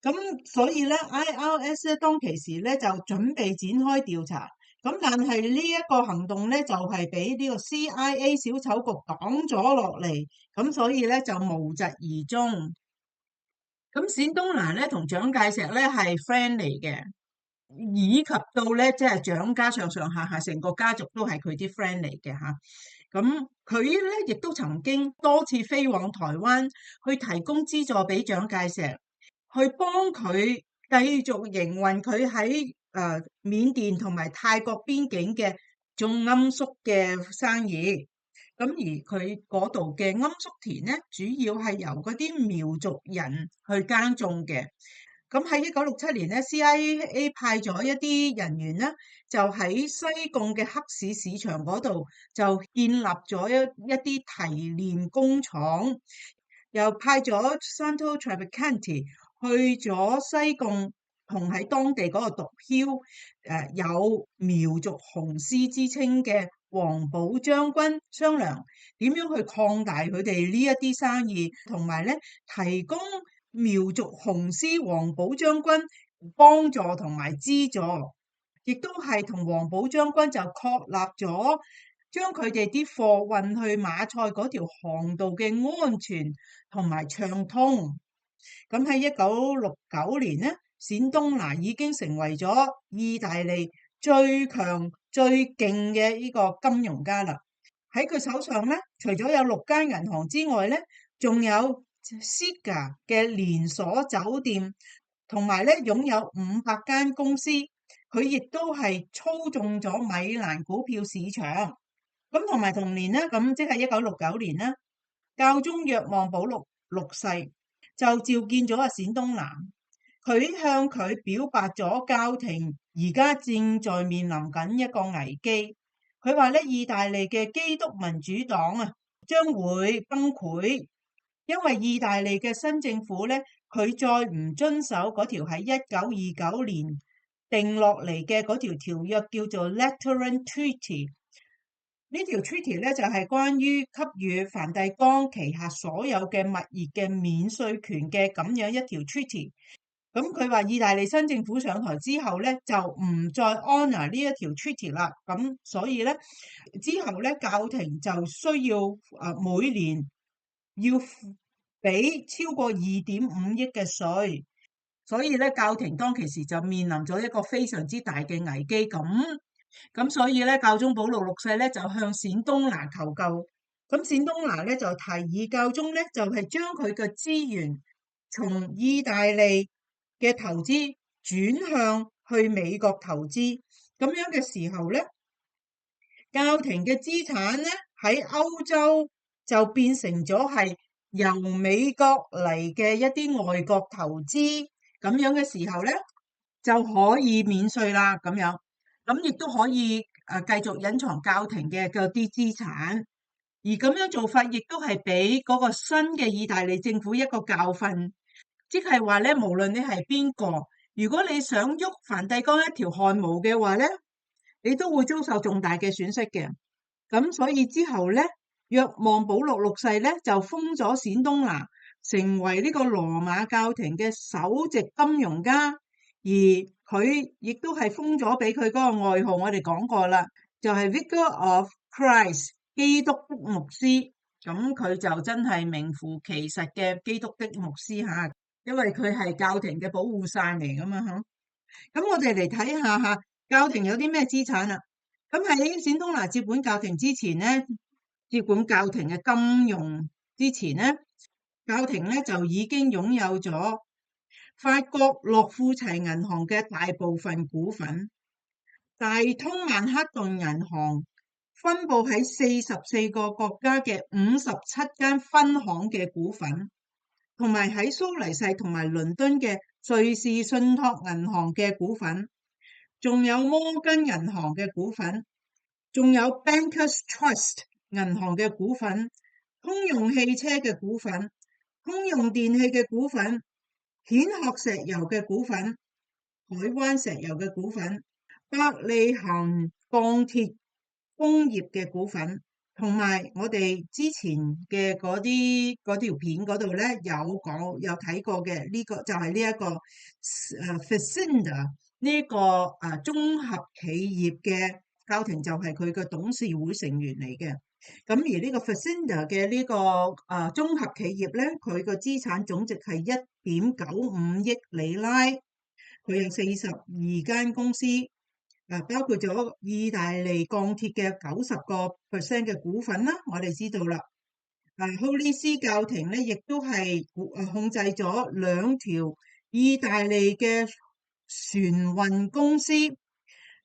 咁所以咧 IRS 咧當其時咧就準備展開調查。咁但係呢一個行動咧，就係俾呢個 CIA 小丑局擋咗落嚟，咁所以咧就無疾而終。咁冼東蘭咧同蔣介石咧係 friend 嚟嘅，以及到咧即係蔣家上上下下成個家族都係佢啲 friend 嚟嘅嚇。咁佢咧亦都曾經多次飛往台灣去提供資助俾蔣介石，去幫佢繼續營運佢喺緬甸同埋泰國邊境嘅種罌粟嘅生意。咁而佢嗰度嘅罌粟田咧，主要係由嗰啲苗族人去耕種嘅。咁喺1967年咧，CIA 派咗一啲人員咧，就喺西貢嘅黑市市場嗰度就建立咗一啲提煉工廠，又派咗 Santo Traficante 去咗西貢，同喺當地嗰個毒梟有苗族雄獅之稱嘅黃埔將軍商量點樣去擴大佢哋呢一啲生意，同埋咧提供苗族雄獅黃埔將軍幫助同埋資助，亦都係同黃埔將軍就確立咗將佢哋啲貨運去馬賽嗰條航道嘅安全同埋暢通。咁喺1969年咧，冼東拿已經成為咗意大利最強最勁嘅呢個金融家啦。喺佢手上咧，除咗有6間銀行之外咧，仲有 Siga 嘅連鎖酒店，同埋咧擁有500間公司。佢亦都係操縱咗米蘭股票市場。咁同埋同年咧，咁即係1969年啦，教宗若望保祿6世就召見咗阿冼東南，佢向佢表白咗教廷而家正在面臨緊一個危機。佢話咧，意大利嘅基督民主黨啊將會崩潰，因為意大利嘅新政府咧，佢再唔遵守嗰條喺1929年定落嚟嘅嗰條條約，叫做 Lateran Treaty。呢條 treaty 咧就係關於給予梵蒂岡旗下所有嘅物業嘅免稅權嘅咁樣一條 treaty。咁佢話意大利新政府上台之後咧，就唔再 honour 呢一條 treaty 啦。咁所以咧之後咧，教廷就需要每年要俾超過2.5億嘅稅。所以咧，教廷當其時就面臨咗一個非常之大嘅危機。咁所以咧，教宗保祿6世咧就向冼東拿求救。咁冼東拿咧就提議教宗咧就係將佢嘅資源從意大利嘅投資轉向去美國投資。咁樣嘅時候咧，教廷嘅資產咧喺歐洲就變成咗係由美國嚟嘅一啲外國投資。咁樣嘅時候咧就可以免稅啦。咁樣。咁亦都可以繼續隱藏教廷嘅嗰啲資產，而咁樣做法亦都係俾嗰個新嘅意大利政府一個教訓，即係話咧，無論你係邊個，如果你想喐梵蒂岡一條汗毛嘅話咧，你都會遭受重大嘅損失嘅。咁所以之後咧，若望保祿6世咧就封咗冼東拿成為呢個羅馬教廷嘅首席金融家。而佢亦都係封咗俾佢嗰個外號，我哋講過啦，就係 Vicar of Christ 基督的牧師。咁佢就真係名副其實嘅基督的牧師嚇，因為佢係教廷嘅保護傘嚟噶嘛嚇。咁我哋嚟睇下嚇，教廷有啲咩資產啊？咁喺冼東拿接管教廷之前咧，接管教廷嘅金融之前咧，教廷咧就已經擁有咗法國洛庫齊銀行嘅大部分股份，大通曼克頓銀行分佈喺44個國家嘅57間分行嘅股份，同埋喺蘇黎世同埋倫敦嘅瑞士信託銀行嘅股份，仲有摩根銀行嘅股份，仲有 Bankers Trust 銀行嘅股份，通用汽車嘅股份，通用電器嘅股份，蜆殼石油嘅股份，海灣石油嘅股份，伯利恆鋼鐵工業嘅股份，同埋我哋之前嘅嗰條片嗰度咧有睇過嘅呢個就係呢一個Fazenda 呢個綜合企業嘅家庭就係佢嘅董事會成員嚟嘅。咁而呢個 Fazenda 嘅呢個綜合企業咧，佢個資產總值係1.95億里拉，佢有42間公司，包括咗意大利鋼鐵嘅90% 嘅股份啦。我哋知道啦，Holy See 教廷咧，亦都係控制咗2條意大利嘅船運公司，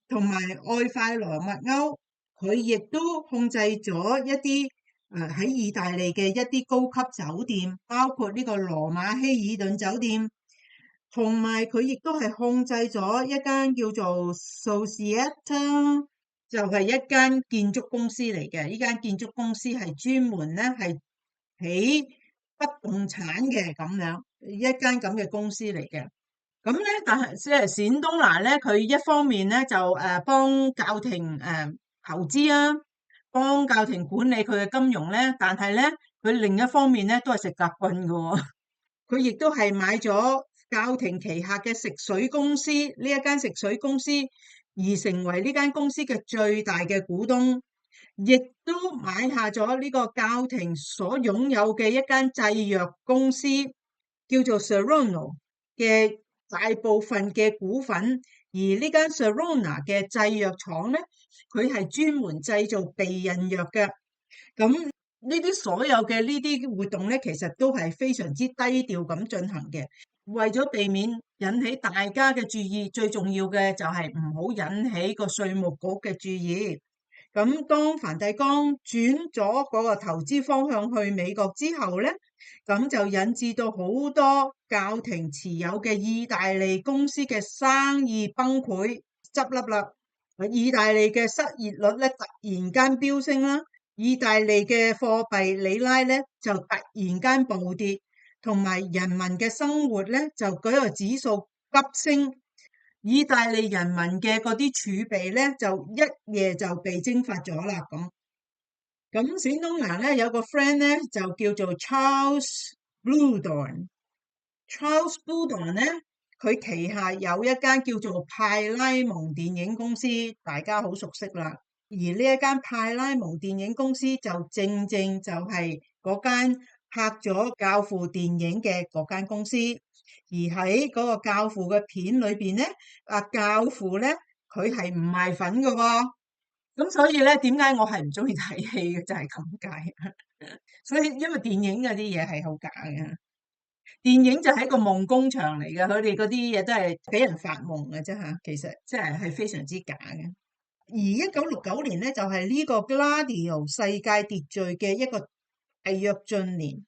同埋愛快羅密歐，佢亦都控制咗一啲喺意大利嘅一啲高級酒店，包括呢個羅馬希爾頓酒店。同埋佢亦都係控制咗一間叫做 Societa，就係一間建築公司嚟嘅。呢間建築公司係專門咧係起不動產嘅，咁樣一間咁嘅公司嚟嘅。咁咧，但係即係冼東拿咧，佢一方面咧就幫教廷投資啊，幫教廷管理佢嘅金融咧，但係咧佢另一方面咧都係食夾棍㗎喎。佢亦都係買咗教廷旗下嘅食水公司，呢一間食水公司，而成為呢間公司嘅最大嘅股東，亦都買下咗呢個教廷所擁有嘅一間製藥公司，叫做 Serono 嘅大部分嘅股份。而呢間 Serona 嘅製藥廠咧，佢係專門製造避孕藥嘅。咁呢啲所有嘅呢啲活動咧，其實都係非常之低調咁進行嘅，為咗避免引起大家嘅注意，最重要嘅就係唔好引起個稅務局嘅注意。咁當梵蒂岡轉咗嗰個投資方向去美國之後咧，咁就引致到好多教廷持有嘅意大利公司嘅生意崩潰執笠啦。意大利嘅失業率咧突然間飆升啦。意大利嘅貨幣里拉咧就突然間暴跌，同埋人民嘅生活咧就嗰個指數急升，意大利人民嘅嗰啲儲備咧就一夜就被蒸發咗啦。咁冼東拿咧有個 friend 咧就叫做 Charles Bluhdorn。Charles Bluhdorn 咧佢旗下有一間叫做派拉蒙電影公司，大家好熟悉啦。而呢一間派拉蒙電影公司就正正就係嗰間拍咗教父電影嘅嗰間公司。而喺嗰個教父嘅片裏邊咧，教父咧佢係唔賣粉㗎喎。咁所以咧，點解我係唔中意睇戲嘅就係咁解。所以因為電影嗰啲嘢係好假嘅，電影就係一個夢工場嚟嘅，佢哋嗰啲嘢都係俾人發夢嘅啫嚇。其實即係非常之假嘅。而1969年咧就係呢個 Gladio 世界秩序嘅一個大躍進年，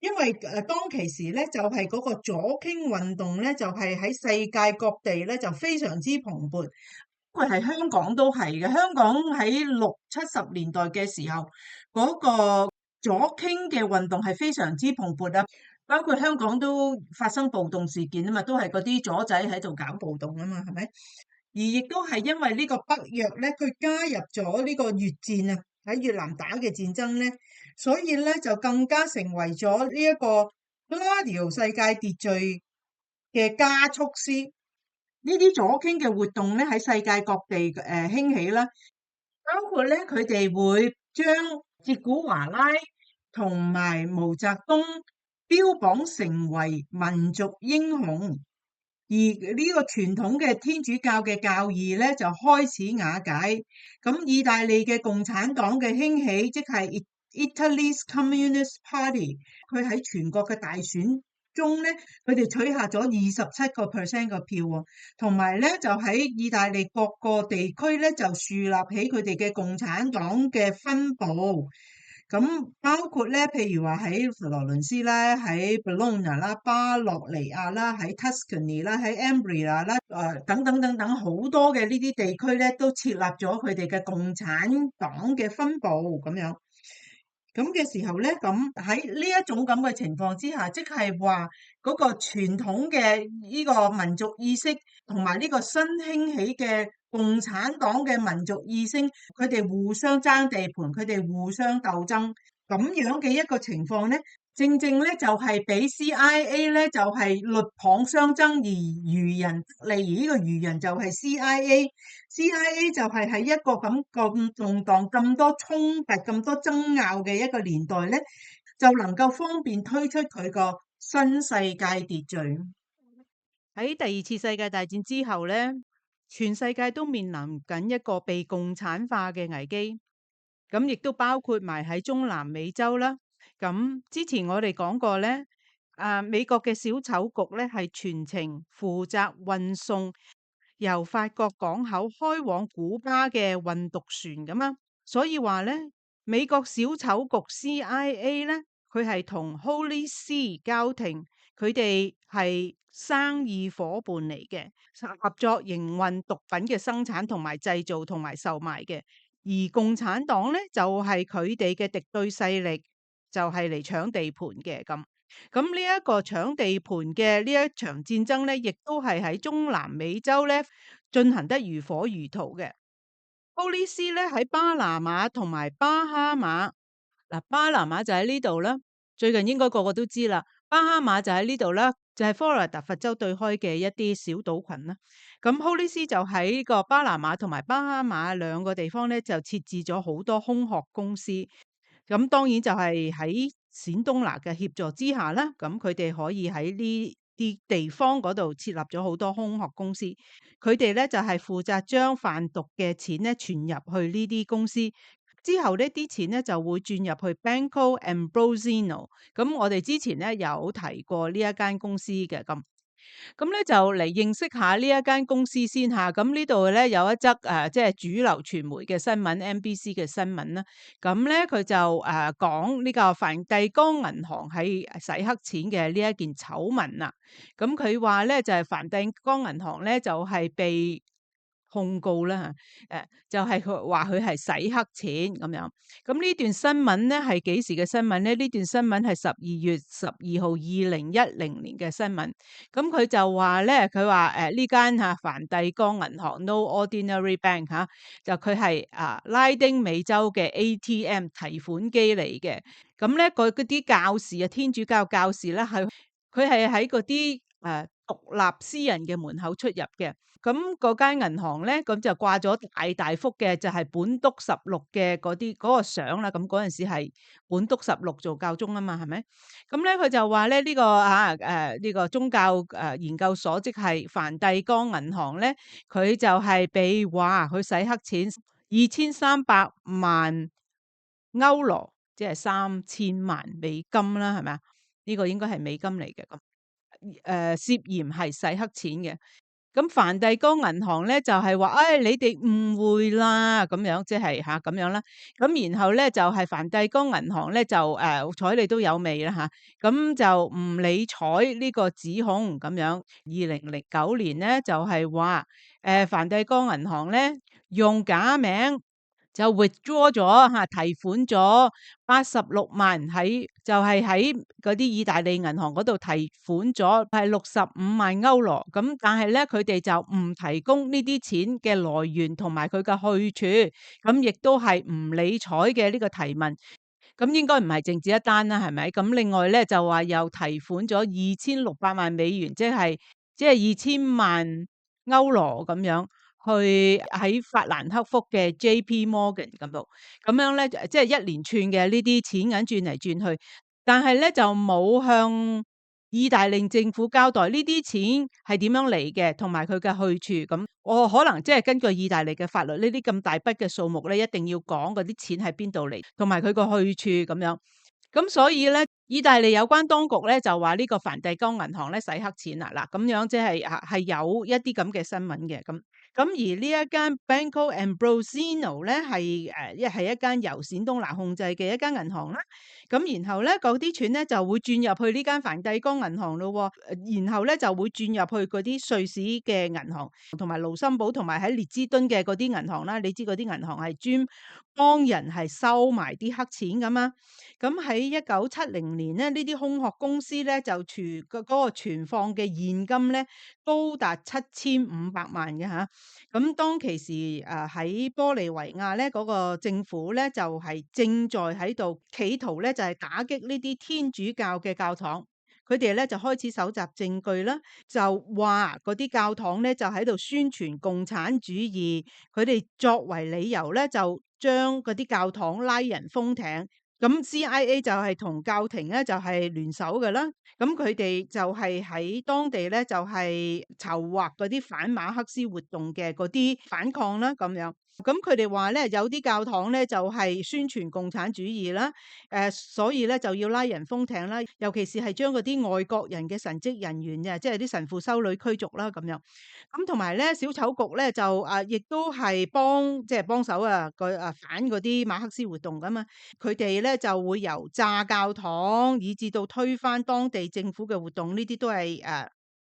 因為當其時咧就係嗰個左傾運動咧就係喺世界各地咧就非常之蓬勃，佢係香港都係嘅。香港喺60、70年代嘅時候，嗰個左傾嘅運動係非常之蓬勃啊，包括香港都發生暴動事件啊嘛，都係嗰啲左仔喺度搞暴動啊嘛，係咪？而亦都係因為呢個北約咧，佢加入咗呢個越戰啊，喺越南打嘅戰爭咧，所以咧就更加成為咗呢一個 Gladio 世界秩序嘅加速師。呢啲左傾嘅活動咧喺世界各地興起啦，包括咧佢哋會將哲古華拉同埋毛澤東標榜成為民族英雄。而呢個傳統嘅天主教嘅教義咧就開始瓦解，咁意大利嘅共產黨嘅興起，即係 Italy's Communist Party， 佢喺全國嘅大選中咧，佢哋取下咗27% 嘅票喎，同埋咧就喺意大利各個地區咧就樹立起佢哋嘅共產黨嘅分部。咁包括咧，譬如話喺佛羅倫斯啦，喺 Bologna 啦、巴洛尼亞啦、喺 Tuscany 啦、喺 Umbria 啦，等等等等好多嘅呢啲地區咧，都設立咗佢哋嘅共產黨嘅分部咁樣。咁嘅時候咧，咁喺呢一種咁嘅情況之下，即係話嗰個傳統嘅呢個民族意識同埋呢個新興起嘅共產黨嘅民族意識，佢哋互相爭地盤，佢哋互相鬥爭咁樣嘅一個情況咧，正正咧就係俾 CIA 咧就係鷸蚌相爭而漁人得利，而呢個漁人就係 CIA，CIA 就係喺一個咁動盪、咁多衝突、咁多爭拗嘅一個年代咧，就能夠方便推出佢個新世界秩序。喺第二次世界大戰之後咧，全世界都面臨緊一個被共產化嘅危機，咁亦都包括埋喺中南美洲啦。咁之前我哋講過咧，美國嘅小丑局咧係全程負責運送由法國港口開往古巴嘅運毒船咁啊，所以話咧，美國小丑局 CIA 咧，佢係同 Holy See 交廷，佢哋係生意伙伴嚟嘅，合作營運毒品嘅生產同埋製造同埋售賣嘅。而共產黨咧就係佢哋嘅敵對勢力，就係嚟搶地盤嘅咁。咁呢一個搶地盤嘅呢一場戰爭咧，亦都係喺中南美洲咧進行得如火如荼嘅。Holy See 咧喺巴拿馬同埋巴哈馬，嗱巴拿馬就喺呢度啦，最近應該個個都知啦。巴哈馬就喺呢度啦，就係科羅拉達佛州對開嘅一啲小島群啦。咁 Holy See 就喺個巴拿馬同埋巴哈馬兩個地方咧，就設置咗好多空殼公司。咁當然就係喺冼東拿嘅協助之下啦，咁佢哋可以喺呢啲地方嗰度設立咗好多空殼公司。佢哋咧就係負責將販毒嘅錢咧存入去呢啲公司。之後呢啲錢咧就會轉入去 Banco Ambrosino。咁我哋之前咧有提過呢一間公司嘅咁。咁咧就嚟認識下呢一間公司先嚇。咁呢度咧有一則即係主流傳媒嘅新聞，NBC 嘅新聞啦。咁咧佢就講呢個梵蒂岡銀行係洗黑錢嘅呢一件醜聞啦。咁佢話咧就係梵蒂岡銀行咧就係被控告啦嚇，就係佢話佢係洗黑錢咁樣。咁呢段新聞咧係幾時嘅新聞咧？呢段新聞係12月12號2010年嘅新聞。咁佢就話咧，佢話呢間梵蒂岡銀行 No Ordinary Bank 就佢係拉丁美洲嘅 ATM 提款機嚟嘅。咁咧嗰啲教士啊，天主教教士咧係佢係喺嗰啲獨立私人嘅門口出入嘅。咁嗰間銀行咧，咁就掛咗大幅嘅就係本篤十六嘅嗰個相啦。咁嗰陣時係本篤十六做教宗啊嘛，係咪？咁咧佢就話咧呢個呢個宗教研究所，即係梵蒂岡銀行咧，佢就係被話佢洗黑錢2300萬歐羅，即係3000萬美金啦，係咪啊？呢個應該係美金嚟嘅咁。涉嫌係洗黑錢嘅。咁梵蒂岡銀行咧就係話，你哋誤會啦，咁樣即係咁樣啦。咁然後咧就係梵蒂岡銀行咧就睬你都有味啦嚇，咁就唔理睬呢個指控咁樣。2009年咧就係話梵蒂岡銀行咧用假名就 withdraw 咗提款咗86萬就係喺嗰啲意大利銀行嗰度提款咗係65萬歐羅。咁但係咧佢哋就唔提供呢啲錢嘅來源同埋佢嘅去處，咁亦都係唔理睬嘅呢個提問。咁應該唔係淨止一單啦，係咪？咁另外咧就話又提款咗2600萬美元，即係2000萬歐羅咁樣。去喺法蘭克福嘅 J.P. Morgan 咁度，咁樣咧即係一連串嘅呢啲錢銀轉嚟轉去，但係咧就冇向意大利政府交代呢啲錢係點樣嚟嘅，同埋佢嘅去處。咁我可能即係根據意大利嘅法律，呢啲咁大筆嘅數目咧，一定要講嗰啲錢喺邊度嚟，同埋佢個去處咁樣。咁所以咧，意大利有關當局咧就話呢個梵蒂岡銀行咧洗黑錢啦，嗱咁樣即係有一啲咁嘅新聞嘅咁。咁而呢一間 Banco Ambrosino 咧係一間由冼東拿控制嘅一間銀行啦。咁然後咧嗰啲錢咧就會轉入去呢間梵蒂岡銀行咯。然後咧就會轉入去嗰啲瑞士嘅銀行，同埋盧森堡同埋喺列支敦嘅嗰啲銀行啦。你知嗰啲銀行係專幫人係收埋啲黑錢噶嘛？咁喺1970年咧，呢啲空殼公司咧就嗰個存放嘅現金咧高達7500萬嘅嚇。咁當其時喺玻利維亞咧嗰個政府咧就係正在喺度企圖咧就係打擊呢啲天主教嘅教堂。佢哋咧就開始搜集證據啦，就話嗰啲教堂咧就喺度宣傳共產主義，佢哋作為理由咧就將嗰啲教堂拉人封艇。咁 CIA 就係同教廷咧就係聯手嘅啦。咁佢哋就係喺當地咧就係籌劃嗰啲反馬克思活動嘅嗰啲反抗啦咁樣。咁佢哋話咧有啲教堂咧就係宣傳共產主義啦，所以咧就要拉人封艇啦，尤其是係將嗰啲外國人嘅神職人員即係啲神父修女驅逐啦咁樣。咁同埋咧小丑局咧就亦都係幫手反嗰啲馬克思活動噶嘛。佢哋咧就會由炸教堂，以至到推翻當地政府嘅活動，呢啲都係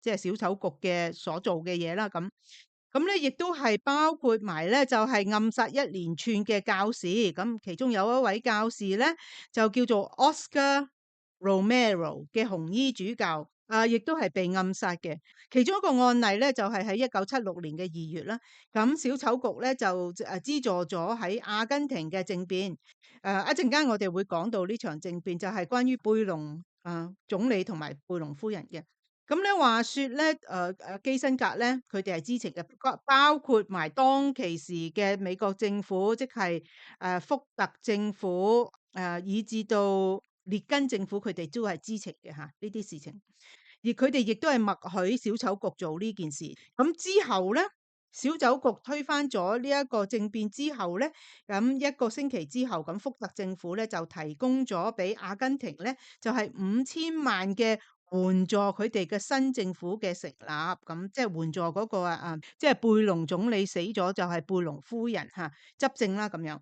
即係小丑局嘅所做嘅嘢啦。咁咧，亦都係包括埋咧，就係暗殺一連串嘅教士。咁其中有一位教士咧，就叫做 Oscar Romero 嘅紅衣主教，亦都係被暗殺嘅。其中一個案例咧，就係喺1976年嘅2月啦。咁小丑局咧就資助咗喺阿根廷嘅政變。一陣間我哋會講到呢場政變，就係關於貝隆總理同埋貝隆夫人嘅。咁咧話說咧，基辛格咧，佢哋係知情嘅，包括埋當其時嘅美國政府，即係福特政府，以至到列根政府，佢哋都係知情嘅嚇呢啲事情。而佢哋亦都係默許小丑局做呢件事。咁之後咧，小丑局推翻咗呢一個政變之後咧，咁一個星期之後，咁福特政府咧就提供咗俾阿根廷咧，就係5000萬嘅援助佢哋嘅新政府嘅成立。咁即係援助嗰個即係貝隆總理死咗，就係貝隆夫人執政啦咁樣。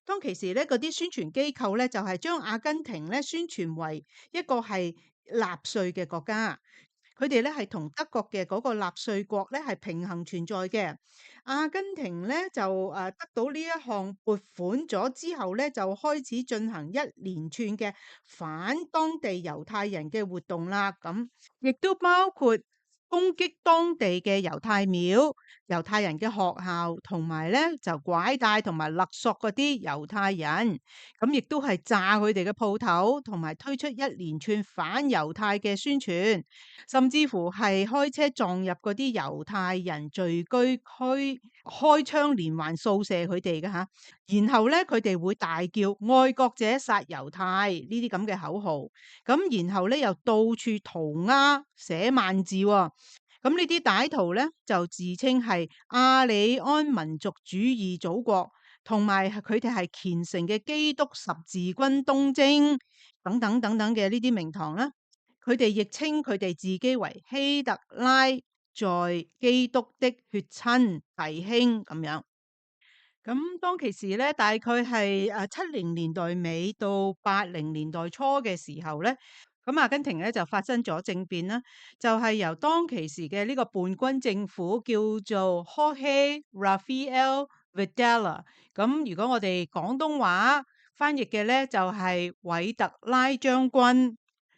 當其時咧，嗰啲宣傳機構咧就係將阿根廷咧宣傳為一個係納粹嘅國家。佢哋咧係同德國嘅嗰個納粹國咧係平衡存在嘅。阿根廷咧就得到呢一項撥款咗之後咧，就開始進行一連串嘅反當地猶太人嘅活動啦。咁亦都包括攻擊當地嘅猶太廟、猶太人嘅學校，同埋咧就拐帶同埋勒索嗰啲猶太人。咁亦都係炸佢哋嘅鋪頭，同埋推出一連串反猶太嘅宣傳，甚至乎係開車撞入嗰啲猶太人聚居區，開槍連環掃射佢哋嘅吓。然後咧，佢哋會大叫愛國者殺猶太呢啲咁嘅口號。咁然後咧又到處塗鴉寫萬字喎。咁呢啲歹徒咧就自稱係阿里安民族主義祖國，同埋佢哋係虔誠嘅基督十字軍東征等等等等嘅呢啲名堂啦。佢哋亦稱佢哋自己為希特拉在基督的血親弟兄咁樣。咁當其時咧，大概係70年代尾到80年代初嘅時候咧，咁阿根廷咧就發生咗政變啦，就係由當其時嘅呢個叛軍政府叫做 Jorge Rafael Videla。咁如果我哋廣東話翻譯嘅咧，就係韋特拉將軍，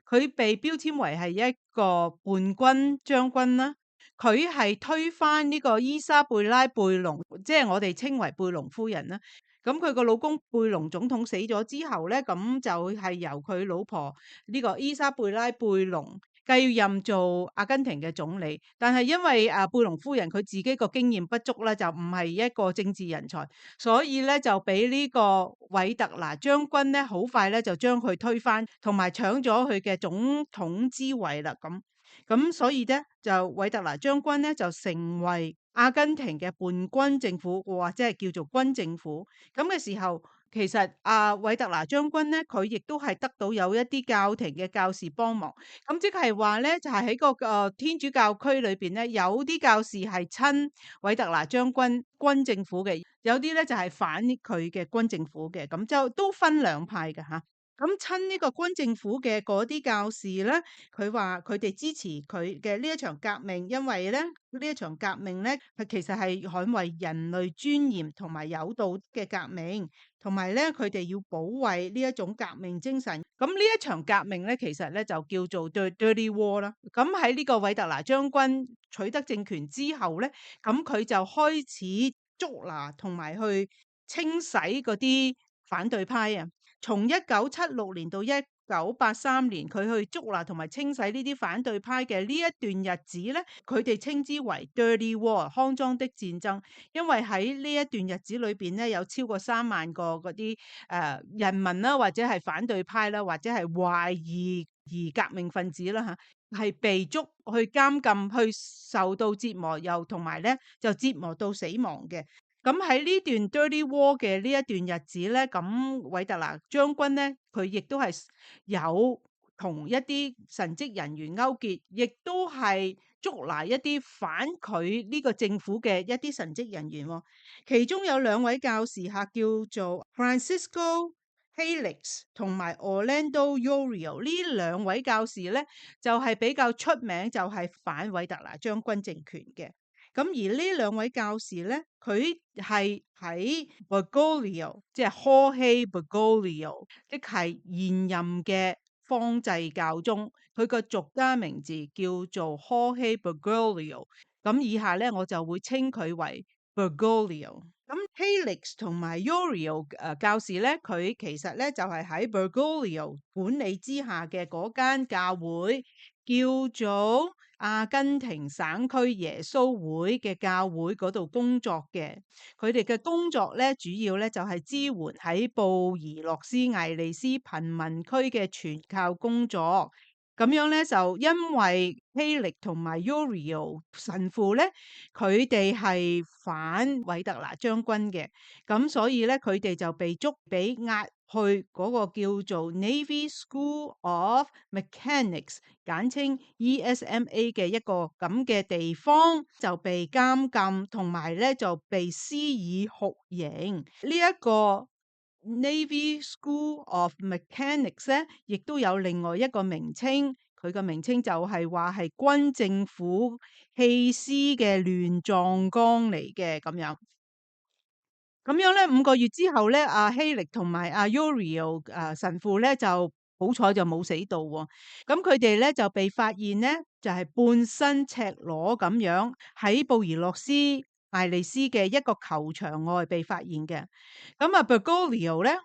佢被標籤為係一個叛軍將軍啦。佢係推翻呢個伊莎貝拉貝隆，即係我哋稱為貝隆夫人啦。咁佢個老公貝隆總統死咗之後咧，咁就係由佢老婆呢個伊莎貝拉貝隆繼任做阿根廷嘅總理。但係因為貝隆夫人佢自己個經驗不足咧，就唔係一個政治人才，所以咧就俾呢個韋特拿將軍咧好快咧就將佢推翻，同埋搶咗佢嘅總統之位啦咁所以咧，就韋特拿將軍咧就成為阿根廷嘅叛軍政府，或者係叫做軍政府。咁嘅時候，其實韋特拿將軍咧，佢亦都係得到有一啲教廷嘅教士幫忙。咁即係話咧，就係喺個天主教區裏邊咧，有啲教士係親韋特拿將軍軍政府嘅，有啲咧就係反佢嘅軍政府嘅。咁就都分兩派嘅吓。咁親呢個軍政府嘅嗰啲教士咧，佢話佢哋支持佢嘅呢一場革命，因為咧呢一場革命咧，佢其實係捍衛人類尊嚴同埋有道嘅革命，同埋咧佢哋要保衛呢一種革命精神。咁呢一場革命咧，其實咧就叫做 The Dirty War 啦。咁喺呢個韋特拿將軍取得政權之後咧，咁佢就開始捉拿同埋去清洗嗰啲反對派啊。從1976年到1983年，佢去捉拿同埋清洗呢啲反對派嘅呢一段日子咧，佢哋稱之為 Dirty War 骯髒的戰爭，因為喺呢一段日子裏邊咧，有超過3萬個嗰啲人民啦，或者係反對派啦，或者係懷疑革命分子啦嚇，係被捉去監禁，去受到折磨，又同埋咧就折磨到死亡嘅。咁喺呢段 Dirty War 嘅呢一段日子咧，咁韋特拿將軍咧，佢亦都係有同一啲神職人員勾結，亦都係捉拿一啲反佢呢個政府嘅一啲神職人員喎。其中有2位教士叫做 Francisco Helix 同埋 Orlando Yorio， 呢2位教士咧就係比較出名，就係反韋特拿將軍政權嘅。咁而呢2位教士咧，佢係喺 Bergoglio， 即係科希 Bergoglio， 即係現任嘅方濟教宗，佢個俗家名字叫做科希 Bergoglio。咁以下咧，我就會稱佢為 Bergoglio。咁 Helix 同埋 Yorio 教士咧，佢其實咧就係喺 Bergoglio 管理之下嘅嗰間教會，叫做阿根廷省區耶穌會嘅教會嗰度工作嘅。佢哋嘅工作咧，主要咧就係支援喺布宜諾斯艾利斯貧民區嘅傳教工作。咁樣咧就因為希力同埋 Yorio 神父咧，佢哋係反韋特拿將軍嘅，咁所以咧佢哋就被捉俾押去嗰個叫做 Navy School of Mechanics， 簡稱 ESMA 嘅一個咁嘅地方，就被監禁，同埋咧就被施以酷刑。呢一個 Navy School of Mechanics 咧，亦都有另外一個名稱，佢個名稱就係話係軍政府棄屍嘅亂葬崗嚟嘅咁樣。咁樣咧5個月之後咧，阿希力同埋阿 Yorio 神父咧就好彩就冇死到喎。咁佢哋咧就被發現咧就係半身赤裸咁樣喺布宜諾斯艾利斯嘅一個球場外被發現嘅。咁啊 Bergoglio 咧，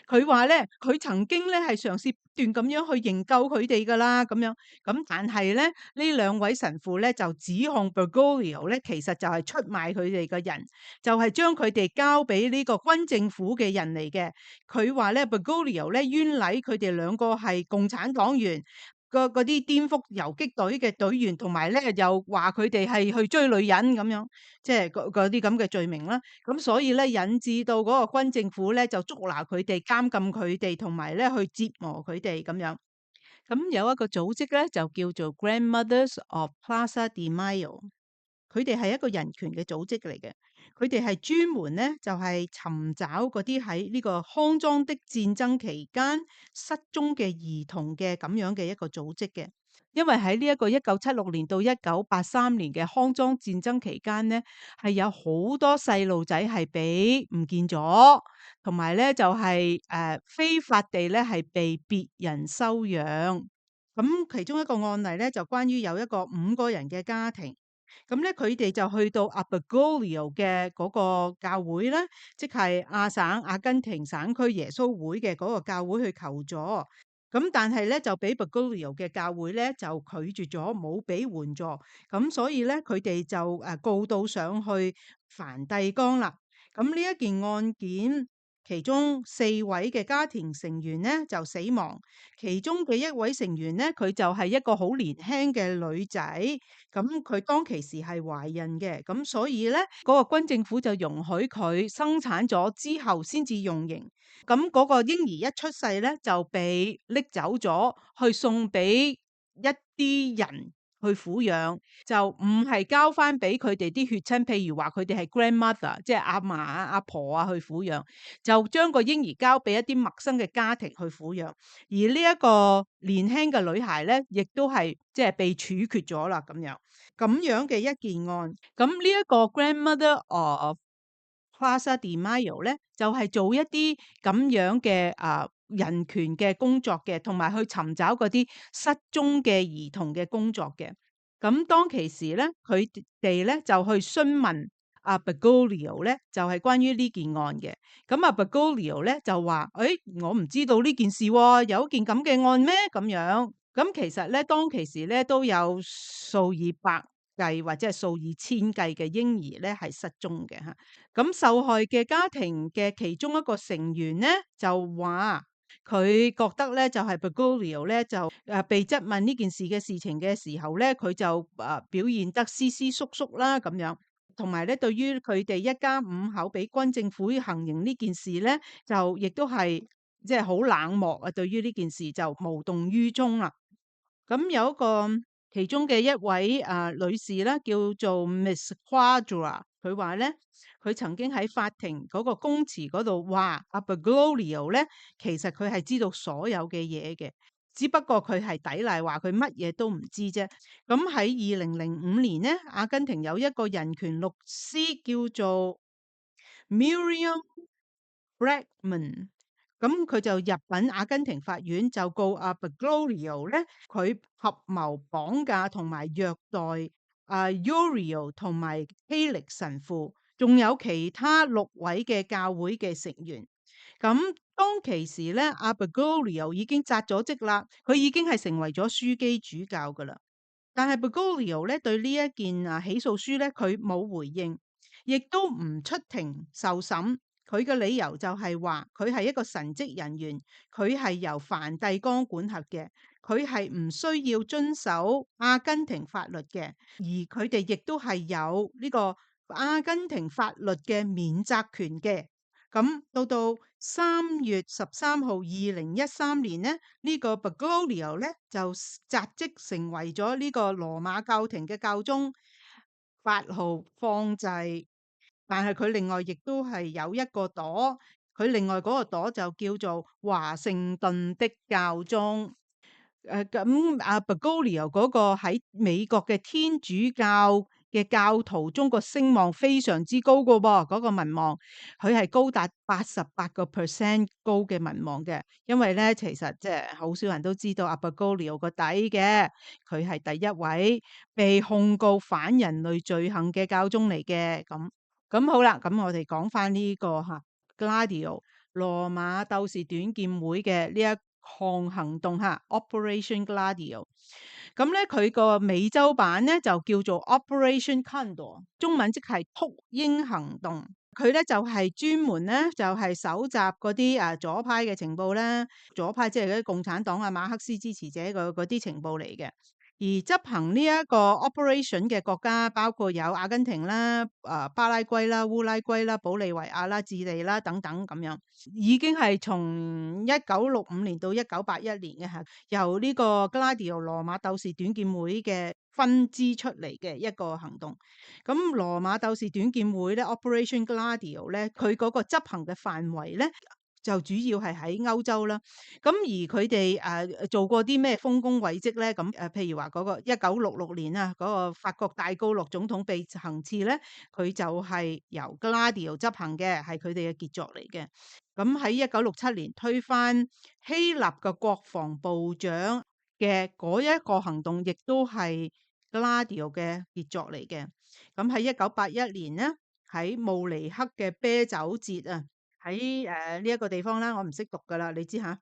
佢話咧佢曾經咧係嘗試不斷咁樣去營救佢哋噶啦咁樣。咁但係咧呢2位神父咧就指控 Bergoglio 咧其實就係出賣佢哋嘅人，就係將佢哋交俾呢個軍政府嘅人嚟嘅。佢話咧 Bergoglio 咧冤禮佢哋2個係共產黨員。嗰啲顛覆游擊隊嘅隊員，同埋咧又話佢哋係去追女人咁樣，即係嗰啲咁嘅罪名啦。咁所以咧引致到嗰個軍政府咧就捉拿佢哋、監禁佢哋，同埋咧去折磨佢哋咁樣。咁有一個組織咧就叫做 Grandmothers of Plaza de Mayo， 佢哋係一個人權嘅組織嚟嘅。佢哋係專門咧就係尋找嗰啲喺呢個骯髒的戰爭期間失蹤嘅兒童嘅咁樣嘅一個組織嘅。因為喺呢一個1976年到1983年嘅骯髒戰爭期間咧，係有好多細路仔係俾唔見咗，同埋咧就係非法地咧係被別人收養。咁其中一個案例咧就關於有一個5個人嘅家庭。咁咧，佢哋就去到阿 Bergoglio 嘅嗰個教會咧，即係阿根廷省區耶穌會嘅嗰個教會去求助。咁但係咧就俾 Bergoglio 嘅教會咧就拒絕咗，冇俾援助。咁所以咧佢哋就告到上去梵蒂岡啦。咁呢一件案件，其中4位嘅家庭成員咧就死亡，其中嘅1位成員咧佢就係一個好年輕嘅女仔，咁佢當其時係懷孕嘅，咁所以咧嗰個軍政府就容許佢生產咗之後先至用刑。咁嗰個嬰兒一出世咧就被拎走咗，去送俾一啲人去撫養，就唔係交翻俾佢哋啲血親，譬如話佢哋係 grandmother，即係阿嫲啊、阿婆啊去撫養，就將個嬰兒交俾一啲陌生嘅家庭去撫養。而呢一個年輕嘅女孩咧，亦都係即係被處決咗啦，咁樣嘅一件案。咁呢一個 grandmother of Plaza de Mayo 咧，就係做一啲咁樣嘅人權嘅工作嘅，同埋去尋找嗰啲失蹤嘅兒童嘅工作嘅。咁當其時咧，佢哋咧就去詢問阿 Bergoglio 咧，就係關於呢件案嘅。咁阿 Bergoglio 咧就話：誒，我唔知道呢件事喎，有一件咁嘅案咩？咁樣。咁其實咧，當其時咧都有數以百計或者係數以千計嘅嬰兒咧係失蹤嘅嚇。咁受害嘅家庭嘅其中一個成員咧就話佢覺得咧就係 Bergoglio 咧就被質問呢件事嘅事情嘅時候咧，佢就表現得斯斯縮縮啦咁樣，同埋咧對於佢哋一家五口俾軍政府行刑呢件事咧，就亦都係即係好冷漠啊，對於呢件事就無動於衷啦。咁有一個其中嘅一位女士咧，叫做 Miss Quadra，佢話咧，佢曾經喺法庭嗰個供詞嗰度話阿 Bergoglio 咧，其實佢係知道所有嘅嘢嘅，只不過佢係抵賴話佢乜嘢都唔知啫。咁喺2005年咧，阿根廷有一個人權律師叫做 Miriam Bregman，咁佢就入稟阿根廷法院，就告阿 Bergoglio 咧，佢合謀綁架同埋虐待Uriel 同埋希力神父，仲有其他6位嘅教會嘅成員。咁當其時咧，阿 Bergoglio 已經擲咗職啦，佢已經係成為咗樞機主教噶啦。但係 Bergoglio 咧對呢一件起訴書咧，佢冇回應，亦都唔出庭受審。佢嘅理由就係話佢係一個神職人員，佢係由梵蒂岡管轄嘅，佢係唔需要遵守阿根廷法律嘅，而佢哋亦都係有呢個阿根廷法律嘅免責權嘅。咁到3月13號2013年呢，呢個 Bergoglio 咧就擲職成為咗呢個羅馬教廷嘅教宗，8號放祭。但係佢另外亦都係有一個朵，佢另外嗰個朵就叫做華盛頓的教宗。咁阿 Bergoglio 嗰個喺美國嘅天主教嘅教徒中個聲望非常之高噶噃，嗰個民望佢係高達88%高嘅民望嘅。因為咧，其實即係好少人都知道阿 Bergoglio 個底嘅，佢係第一位被控告反人類罪行嘅教宗嚟嘅。咁好啦，咁我哋講翻呢個Gladio 羅馬鬥士短劍會嘅呢一項行動Operation Gladio。咁咧佢個美洲版咧就叫做 Operation Condor， 中文即係禿鷹行動。佢咧就係專門咧就係搜集嗰啲左派嘅情報啦，左派即係嗰啲共產黨馬克思支持者嗰啲情報嚟嘅。而執行呢一個 operation 嘅國家包括有阿根廷啦、巴拉圭啦、烏拉圭啦、保利維亞啦、智利啦等等咁樣，已經係從1965年到1981年嘅由呢個 Gladio 羅馬鬥士短劍會嘅分支出嚟嘅一個行動。咁羅馬鬥士短劍會咧 Operation Gladio 咧，佢嗰個執行嘅範圍咧，就主要係喺歐洲啦，咁而佢哋做過啲咩豐功偉績咧？咁譬如話嗰個1966年嗰個法國戴高樂總統被行刺咧，佢就係由 Gladio 執行嘅，係佢哋嘅傑作嚟嘅。咁喺1967年推翻希臘嘅國防部長嘅嗰一個行動，亦都係 Gladio 嘅傑作嚟嘅。咁喺1981年咧，喺慕尼黑嘅啤酒節喺呢一個地方啦，我唔識讀噶啦，你知吓，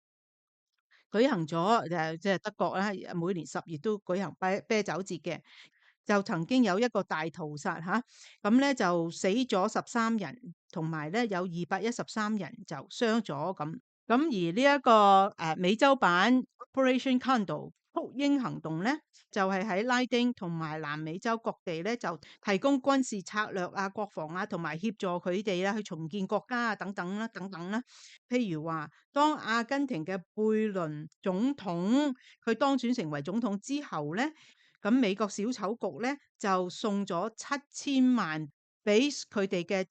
舉行咗即係德國啦，每年10月都舉行啤酒節嘅，就曾經有一個大屠殺咁咧就死咗13人，同埋咧有213人就傷咗咁。咁而呢一個美洲版 Operation Condor 禿鷹行動咧，就係喺拉丁同埋南美洲各地咧，就提供軍事策略國防同埋協助佢哋啦去重建國家等等啦，等等啦。譬如話，當阿根廷嘅貝倫總統佢當選成為總統之後咧，咁美國小丑局咧就送咗7000萬俾佢哋嘅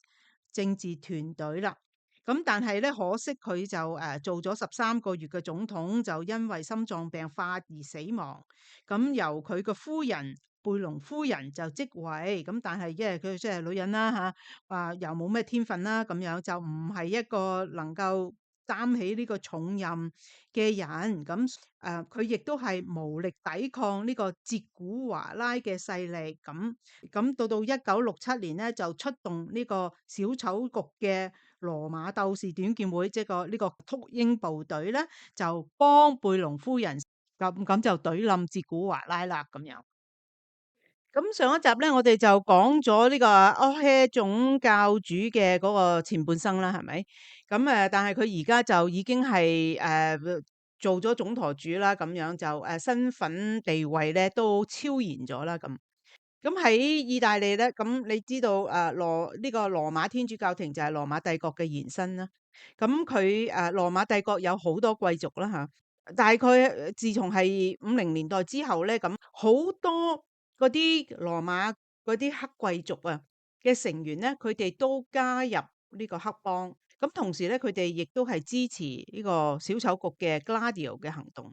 政治團隊啦。咁但係咧，可惜佢就做咗13個月嘅總統，就因為心臟病發而死亡。咁由佢個夫人貝隆夫人就即位。咁但係因為佢即係女人啦嚇，又冇咩天分啦，咁樣就唔係一個能夠擔起呢個重任嘅人。咁佢亦都係無力抵抗呢個哲古華拉嘅勢力。咁到1967年咧，就出動呢個小丑局嘅羅馬鬥士短劍會，即係呢個禿鷹部隊咧，就幫貝隆夫人咁就懟冧哲古華拉啦咁樣。咁上一集咧，我哋就講咗呢個柯希總教主嘅嗰個前半生啦，係咪？咁但係佢而家就已經係做咗總舵主啦，咁樣就身份地位咧都超然咗啦，咁。咁喺意大利咧，咁你知道呢個羅馬天主教廷就係羅馬帝國嘅延伸啦。咁佢羅馬帝國有好多貴族啦嚇，大概自從係50年代之後咧，咁好多嗰啲羅馬嗰啲黑貴族嘅成員咧，佢哋都加入呢個黑幫。咁同時咧，佢哋亦都係支持呢個小丑局嘅 Gladio 嘅行動。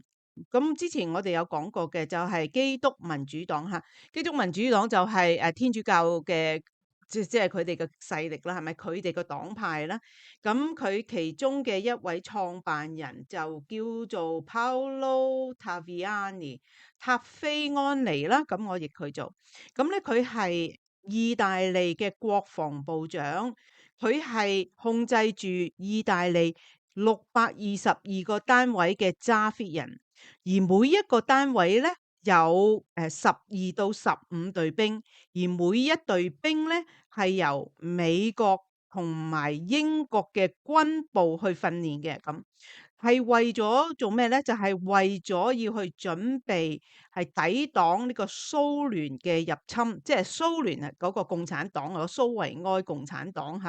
咁之前我哋有講過嘅就係基督民主黨嚇，基督民主黨就係天主教嘅，即係佢哋嘅勢力啦，係咪？佢哋個黨派啦。咁佢其中嘅一位創辦人就叫做 Paolo Taviani 塔菲安尼啦，咁我譯佢做。咁咧佢係意大利嘅國防部長，佢係控制住意大利622個單位嘅揸 fit 人。而每一個單位咧有12到15隊兵，而每一隊兵咧係由美國同埋英國嘅軍部去訓練嘅。咁係為咗做咩咧？就係為咗要去準備係抵擋呢個蘇聯嘅入侵，即係蘇聯嗰個共產黨蘇維埃共產黨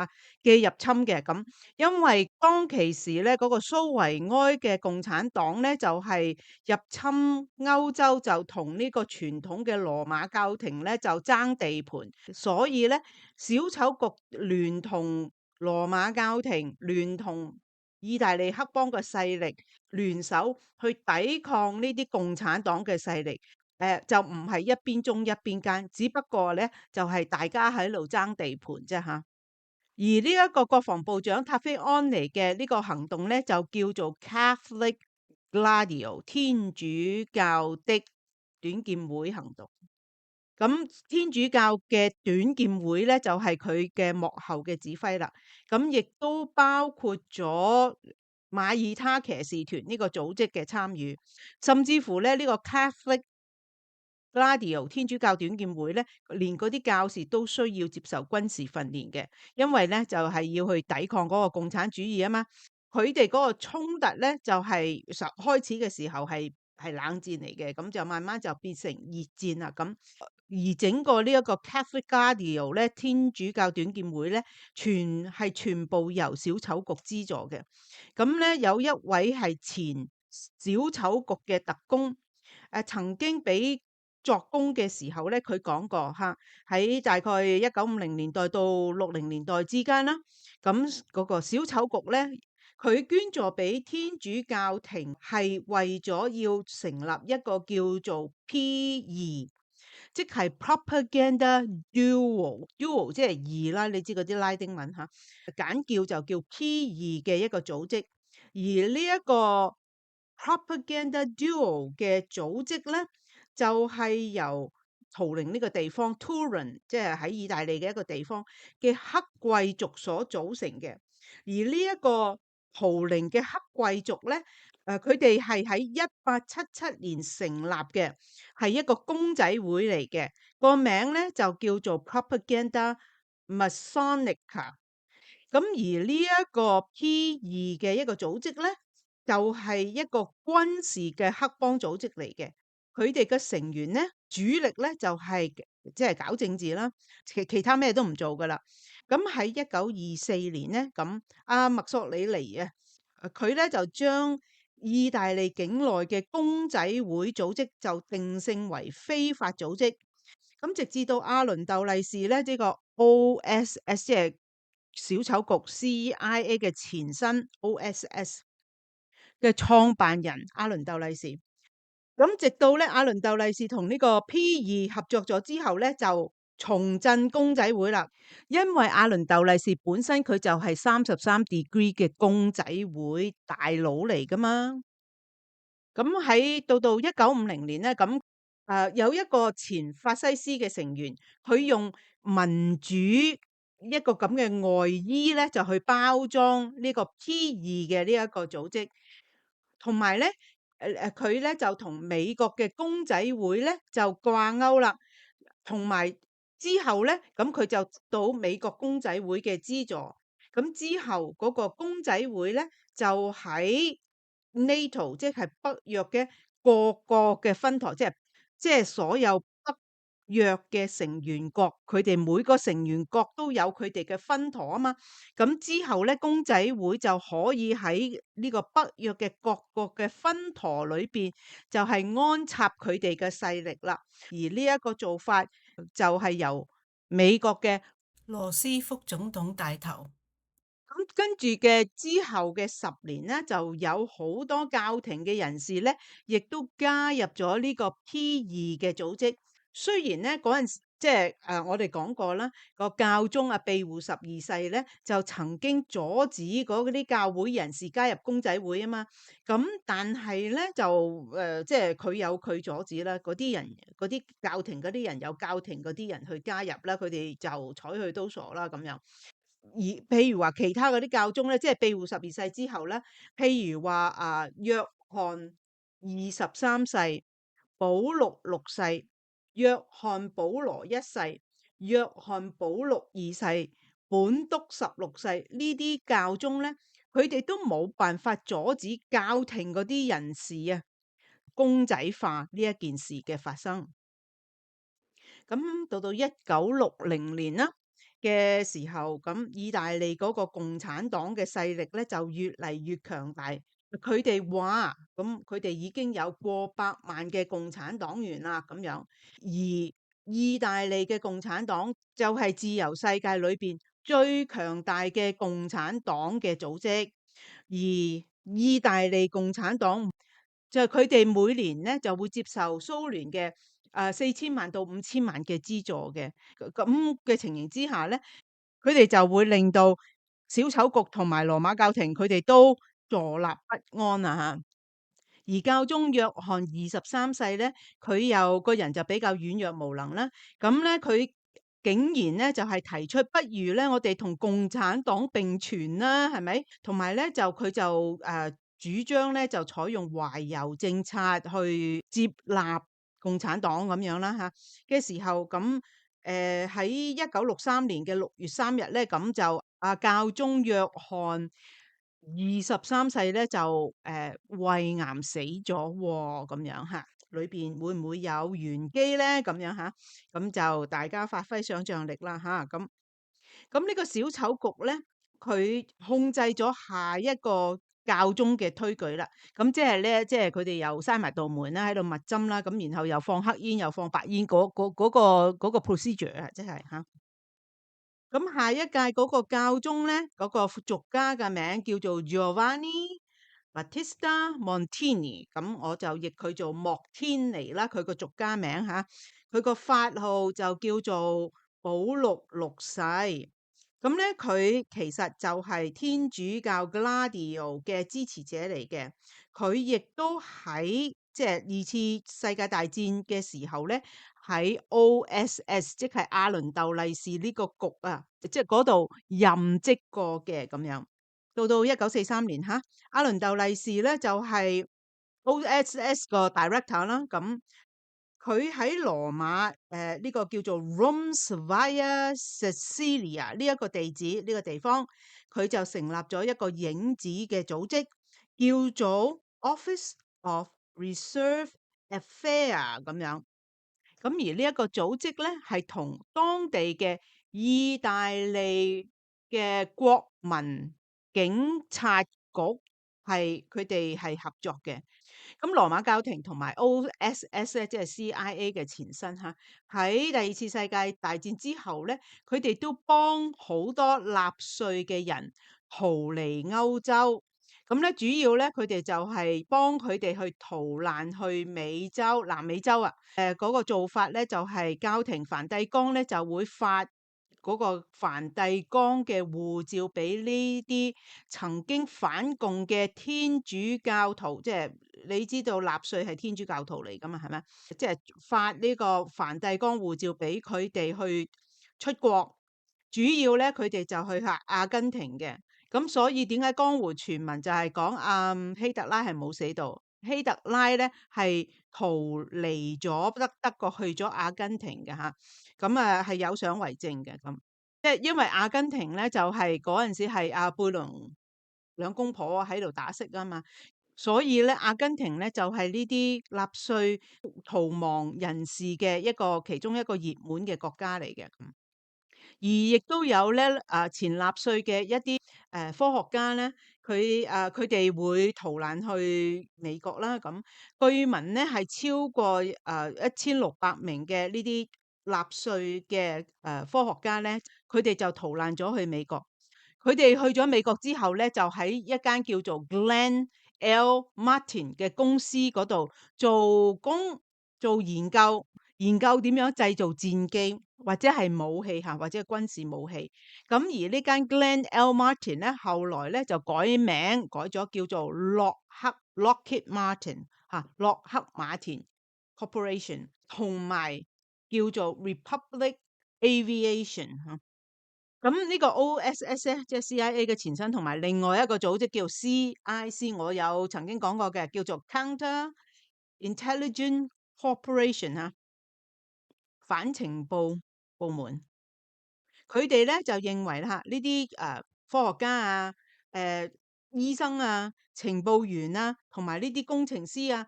嘅入侵嘅。咁因為當其時咧，嗰個蘇維埃嘅共產黨咧就係入侵歐洲，就同呢個傳統嘅羅馬教廷咧就爭地盤，所以咧小丑局聯同羅馬教廷聯同意大利黑幫嘅勢力聯手去抵抗呢啲共產黨嘅勢力。就唔係一邊忠一邊奸，只不過咧就係大家喺度爭地盤啫吓。而呢一個國防部長塔菲安尼嘅呢個行動咧，就叫做 Catholic Gladio 天主教的短劍會行動。咁天主教嘅短劍會咧，就係佢嘅幕後嘅指揮啦。咁亦都包括咗馬耳他騎士團呢個組織嘅參與，甚至乎咧呢個 Catholic Gladio 天主教短劍會咧，連嗰啲教士都需要接受軍事訓練嘅，因為咧就係要去抵抗嗰個共產主義啊嘛。佢哋嗰個衝突咧就係開始嘅時候係冷戰嚟嘅，咁就慢慢就變成熱戰啦。咁而整個呢一個 Catholic Gladio 咧，天主教短劍會咧，全部由小丑局資助嘅。咁咧有一位係前小丑局嘅特工，曾經俾作供嘅時候咧，佢講過喺大概1950年代到60年代之間啦。咁嗰個小丑局咧，佢捐助俾天主教廷係為咗要成立一個叫做 P2，即係 Propaganda Duo 即係2啦，你知嗰啲拉丁文簡叫就叫 P2嘅一個組織。而呢一個 Propaganda Duo 嘅組織咧，就係由圖靈呢個地方 Turin， 即係喺意大利嘅一個地方嘅黑貴族所組成嘅。而呢一個圖靈嘅黑貴族咧，佢哋係喺1877年成立嘅，係一個公仔會嚟嘅，個名咧就叫做 Propaganda Massonica。咁而呢一個 P2嘅一個組織咧，就係一個軍事嘅黑幫組織嚟嘅。佢哋嘅成員咧，主力咧就係即係搞政治啦，其他咩都唔做噶啦。咁喺1924年咧，咁阿墨索里尼佢咧就將意大利境內嘅公仔會組織就定性為非法組織。咁直至到阿倫竇利氏咧，呢個 OSS 即係小丑局 CIA 嘅前身 OSS 嘅創辦人阿倫竇利氏。咁直到咧阿倫竇利氏同呢個 P2 合作咗之後咧，就重振公仔會啦。因為阿倫竇利氏本身佢就係33 degree 嘅公仔會大佬嚟噶嘛。咁喺到1950年咧，咁有一個前法西斯嘅成員，佢用民主一個咁嘅外衣咧，就去包裝呢個 P2嘅呢一個組織，同埋咧佢咧就同美國嘅公仔會咧就掛鈎啦，同埋之後咧咁佢就到美國公仔會嘅資助，咁之後嗰個公仔會咧就喺 NATO 即係北約嘅各個嘅分台，即係所有北約嘅成員國，佢哋每個成員國都有佢哋嘅分舵啊嘛。咁之後咧，公仔會就可以喺呢個北約嘅各個嘅分舵裏邊，就係安插佢哋嘅勢力啦。而呢一個做法就係由美國嘅羅斯福總統帶頭。咁跟住嘅之後嘅10年咧，就有好多教廷嘅人士咧，亦都加入咗呢個 P2嘅組織。雖然咧嗰陣時即係我哋講過啦，個教宗庇護12世咧就曾經阻止嗰啲教會人士加入公仔會啊嘛。咁但係咧就即係佢有佢阻止啦，嗰啲人嗰啲教廷嗰啲人有教廷嗰啲人去加入啦，佢哋就睬佢都傻啦咁樣。而譬如話其他嗰啲教宗咧，即係庇護12世之後咧，譬如話約翰23世、保祿6世、約翰保羅1世、約翰保祿2世、本篤16世呢啲教宗咧，佢哋都冇辦法阻止教廷嗰啲人士公仔化呢一件事嘅發生。咁到1960年啦嘅時候，咁意大利嗰個共產黨嘅勢力咧就越嚟越強大。佢哋話咁，佢哋已經有過百萬嘅共產黨員啦，咁樣。而意大利嘅共產黨就係自由世界裏邊最強大嘅共產黨嘅組織。而意大利共產黨就係佢哋每年咧就會接受蘇聯嘅4000萬到5000萬嘅資助嘅。咁嘅情形之下咧，佢哋就會令到小丑局同埋羅馬教廷佢哋都坐立不安啊嚇。而教宗約翰23世咧，佢又個人就比較軟弱無能啦。咁咧佢竟然咧就係提出，不如咧我哋同共產黨並存啦，係咪？同埋咧就佢就主張咧就採用懷柔政策去接納共產黨咁樣啦嚇嘅時候，咁喺1963年嘅6月3日咧，咁就教宗約翰23世咧就胃癌死咗喎，咁樣嚇，裏邊會唔會有玄機咧？咁樣嚇，咁就大家發揮想像力啦嚇。咁呢個小丑局咧，佢控制咗下一個教宗嘅推舉啦。咁即係咧，即係佢哋又閂埋道門啦，喺度密針啦，咁然後又放黑煙，又放白煙，嗰個 procedure 啊，即係嚇。咁下一屆嗰個教宗咧，嗰個俗家嘅名叫做 Giovanni Battista Montini，咁我就譯佢做莫天尼啦，佢個俗家名嚇。佢個法號就叫做保祿6世。咁咧，佢其實就係天主教 Gladio 嘅支持者嚟嘅。佢亦都喺即係2次世界大戰嘅時候咧，喺 OSS 即係阿倫竇利氏呢個局即係嗰度任職過嘅咁樣。到1943年嚇，阿倫竇利氏咧就係 OSS 個 director 啦。咁佢喺羅馬呢個叫做 Rhodes Via Sicilia 呢一個地址呢個地方，佢就成立咗一個影子嘅組織，叫做 Office of Reserve Affair 咁樣。咁而呢一個組織咧，係同當地嘅意大利嘅國民警察局佢哋係合作嘅。咁羅馬教廷同埋 OSS 咧，即係 CIA 嘅前身嚇，喺第二次世界大戰之後咧，佢哋都幫好多納粹嘅人逃離歐洲。咁咧，主要咧，佢哋就係幫佢哋去逃難去美洲、南美洲啊。嗰個做法咧，就係教廷梵蒂岡咧就會發嗰個梵蒂岡嘅護照俾呢啲曾經反共嘅天主教徒，即係你知道納粹係天主教徒嚟噶嘛，係咪？即係發呢個梵蒂岡護照俾佢哋去出國，主要咧佢哋就去阿根廷嘅。咁所以點解江湖傳聞就係講希特拉係冇死到，希特拉咧係逃離咗德國去咗阿根廷嘅嚇。咁係有相為證嘅咁，即係因為阿根廷咧就係嗰陣時係阿貝隆兩公婆喺度打骰啊嘛，所以咧阿根廷咧就係呢啲納粹逃亡人士嘅其中一個熱門嘅國家嚟嘅咁。而亦都有咧前納粹嘅一啲科學家咧，佢哋會逃難去美國啦咁。據聞咧係超過1600名嘅呢啲納粹嘅科學家咧，佢哋就逃難咗去美國。佢哋去咗美國之後咧，就喺一間叫做 Glenn L. Martin 嘅公司嗰度做工做研究，研究點樣製造戰機或者係武器嚇，或者係軍事武器。咁而呢間 Glenn L. Martin 咧，後來咧就改名改咗叫做Lockheed Martin 嚇，洛克馬田 Corporation， 同埋叫做 Republic Aviation 嚇。咁呢個 OSS 咧，即係 CIA 嘅前身，同埋另外一個組織叫 CIC，我有曾經講過嘅，叫做 Counter Intelligence Corporation 嚇，反情報部門。佢哋咧就認為啦，呢啲科學家啊、醫生啊、情報員啊，同埋呢啲工程師啊，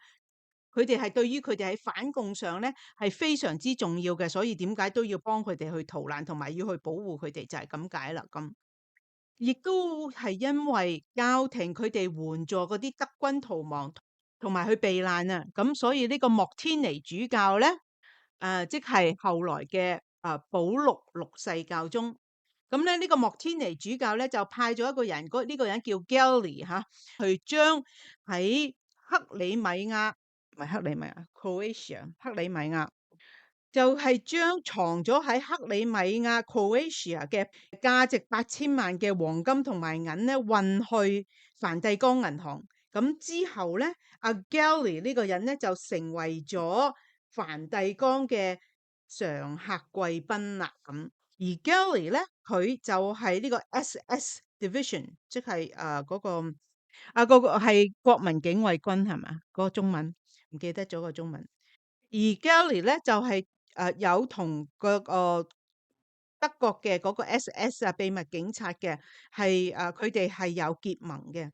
佢哋係對於佢哋喺反共上咧係非常之重要嘅，所以點解都要幫佢哋去逃難，同埋要去保護佢哋，就係咁解啦。咁亦都係因為教廷佢哋援助嗰啲德軍逃亡同埋去避難啊，咁所以呢個莫天尼主教咧，即係後來嘅保祿六世教宗。咁咧呢個莫天尼主教咧就派咗一個人，呢個人叫 Gelly 嚇，去將喺克里米亞唔係克里米亞 Croatia 克里米亞。就係將藏咗喺克里米亞 Croatia 嘅價值8000萬嘅黃金同埋銀咧運去梵蒂岡銀行。咁之後咧，阿 Gelly 呢個人咧就成為咗梵蒂岡嘅常客貴賓啦。咁而 Gelly 咧，佢就係呢個 SS Division，即係嗰個係國民警衛軍係嘛？嗰個中文唔記得咗個中文。而 Gelly 咧就係有同嗰個德國嘅嗰個 SS 秘密警察嘅佢哋係有結盟嘅。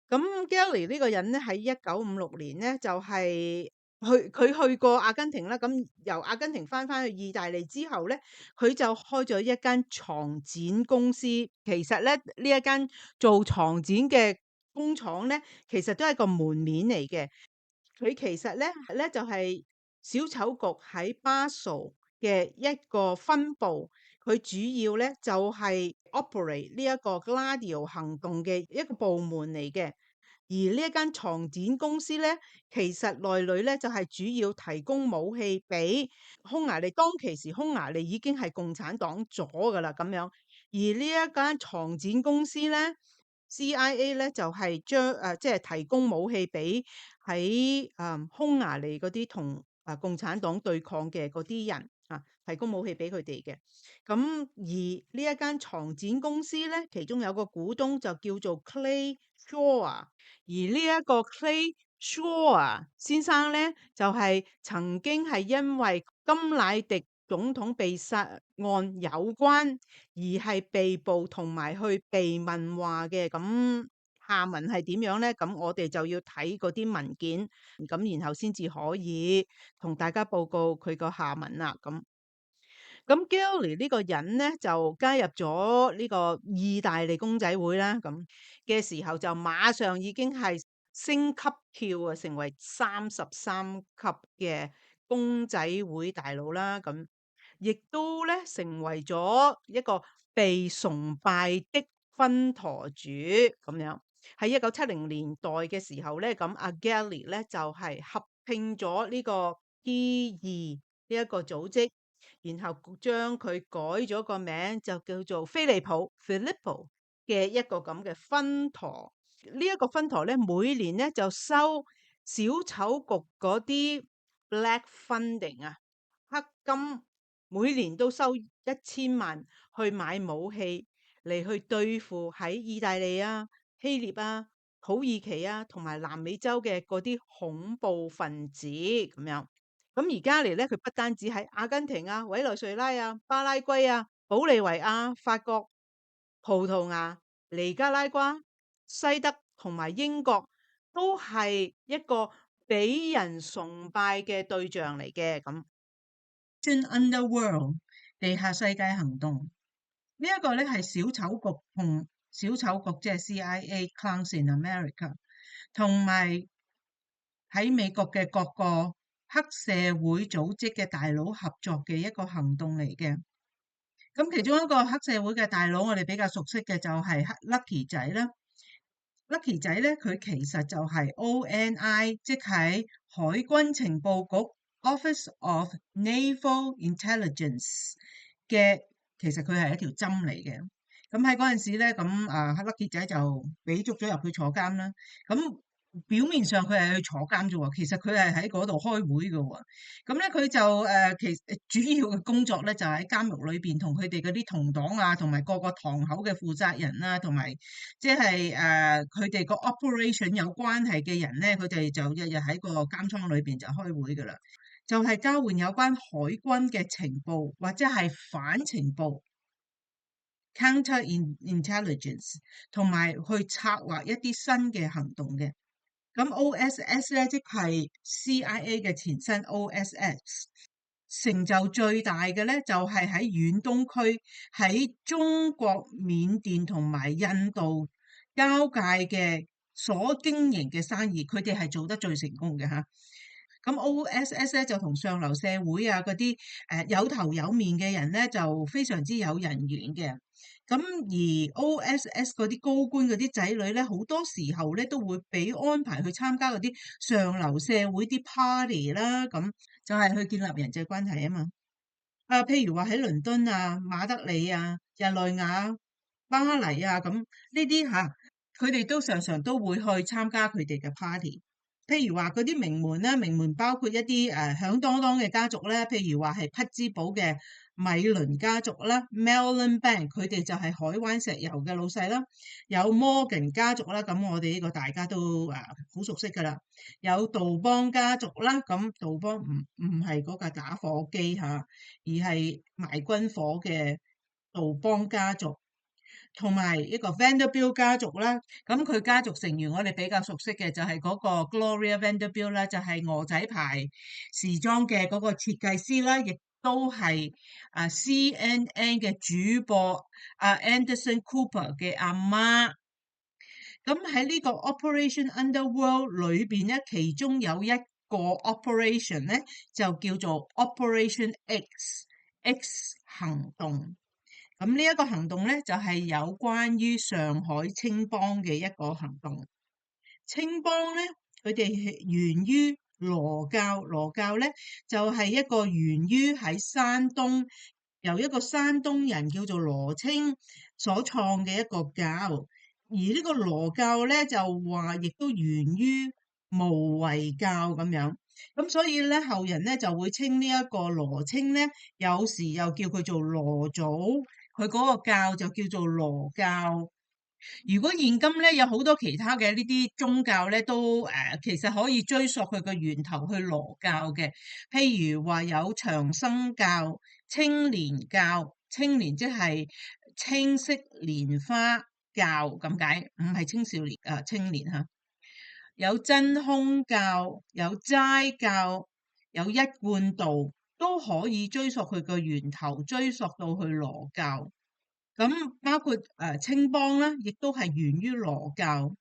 咁 Gelly 呢個人咧喺1956年咧就係佢去過阿根廷啦。咁由阿根廷翻去意大利之後咧，佢就開咗一間床剪公司。其實咧呢一間做床剪嘅工廠咧，其實都係個門面嚟嘅。佢其實咧就係小丑局喺巴蘇嘅一個分部，佢主要咧就係 operate 呢一個 Gladio 行動嘅一個部門嚟嘅。而呢一間床剪公司咧，其實內裏咧就係主要提供武器俾匈牙利。當其時匈牙利已經係共產黨咗㗎啦，咁樣。而呢一間床剪公司咧，CIA 咧就係即係提供武器俾喺匈牙利嗰啲同共產黨對抗嘅嗰啲人啊，提供武器俾佢哋嘅。咁而呢一間床剪公司咧，其中有個股東就叫做 Clay Shaw， 而呢一個 Clay Shaw 先生咧，就係曾經係因為甘乃迪總統被殺案有關而係被捕同埋去被問話嘅。咁下文係點樣咧？咁我哋就要睇嗰啲文件，咁然後先至可以同大家報告佢個下文啦。咁咁 Gelly 呢個人咧就加入咗呢個意大利公仔會啦，咁嘅時候就馬上已經係升級跳啊，成為33級嘅公仔會大佬啦，咁亦都咧成為咗一個被崇拜的分舵主咁樣。喺1970年代嘅時候咧，咁阿 Gelly 咧就係合併咗呢個 T2呢一個組織。然後將佢改咗個名，就叫做菲利普 （Filippo） 嘅一個咁嘅分舵。呢一個分舵咧，每年咧就收小丑局嗰啲 black funding 啊，黑金，每年都收1000萬去買武器嚟去對付喺意大利啊、希臘啊、土耳其啊同埋南美洲嘅嗰啲恐怖分子咁樣。咁而家嚟咧，佢不單止喺阿根廷啊、委內瑞拉啊、巴拉圭啊、保利維亞、法國、葡萄牙、尼加拉瓜、西德同埋英國都係一個俾人崇拜嘅對象嚟嘅。咁 Underworld 地下世界行動呢一個咧係小丑局同小丑局即係 CIA Clowns in America 同埋喺美國嘅各個黑社會組織嘅大佬合作嘅一個行動嚟嘅。咁其中一個黑社會嘅大佬，我哋比較熟悉嘅就係 Lucky 仔啦。Lucky 仔咧，佢其實就係 ONI，即係海軍情報局 Office of Naval Intelligence 嘅，其實佢係一條針嚟嘅。咁喺嗰陣時咧，Lucky 仔就俾捉咗入去坐監啦。咁表面上佢係去坐監啫喎，其實佢係喺嗰度開會嘅喎。咁咧佢就主要嘅工作咧就喺監獄裏邊同佢哋嗰啲同黨啊，同埋各個堂口嘅負責人啦，同埋即係佢哋個 operation 有關係嘅人咧，佢哋就日日喺個監倉裏邊就開會噶啦，就係交換有關海軍嘅情報或者係反情報 counter intelligence， 同埋去策劃一啲新嘅行動嘅。咁 OSS 咧，即係 CIA 嘅前身 OSS， 成就最大嘅咧就係喺遠東區，喺中國、緬甸同埋印度交界嘅所經營嘅生意，佢哋係做得最成功嘅吓。咁 OSS 咧就同上流社會啊嗰啲有頭有面嘅人咧就非常之有人緣嘅。咁而 OSS 嗰啲高官嗰啲仔女咧，好多時候咧都會俾安排去參加嗰啲上流社會啲 party 啦，咁就係去建立人際關係啊嘛。譬如話喺倫敦啊、馬德里啊、日內瓦、巴黎啊咁呢啲吓，佢哋都常常都會去參加佢哋嘅 party。譬如話嗰啲名門啦，名門包括一啲響當當嘅家族咧，譬如話係匹茲堡嘅米倫家族啦 （Mellon Bank），佢哋就係海灣石油嘅老細啦。有摩根家族啦，咁我哋呢個大家都好熟悉噶啦。有杜邦家族啦，咁杜邦唔係嗰架打火機吓，而係賣軍火嘅杜邦家族。同埋一個 Vanderbilt 家族啦，咁佢家族成員我哋比較熟悉嘅就係嗰個 Gloria Vanderbilt 啦，就係鵝仔牌時裝嘅嗰個設計師啦，亦都係CNN 嘅主播Anderson Cooper 嘅阿媽。咁喺呢個 Operation Underworld 裏邊咧，其中有一個 operation 咧就叫做 Operation X 行動。咁呢一個行動咧，就係有關於上海青幫嘅一個行動。青幫咧，佢哋源於羅教，羅教咧就係一個源於喺山東，由一個山東人叫做羅青所創嘅一個教。而呢個羅教咧就話，亦都源於無為教咁樣。咁所以咧，後人咧就會稱呢一個羅青咧，有時又叫佢做羅祖。佢嗰個教就叫做羅教。如果現今咧有好多其他嘅呢啲宗教咧，都其實可以追溯佢個源頭去羅教嘅。譬如話有長生教、青蓮教，青蓮即係青色蓮花教咁解，唔係青少年青蓮嚇。有真空教，有齋教，有一貫道。都可以追溯佢個源頭，追溯到去羅教。咁包括青幫啦，亦都係源於羅教。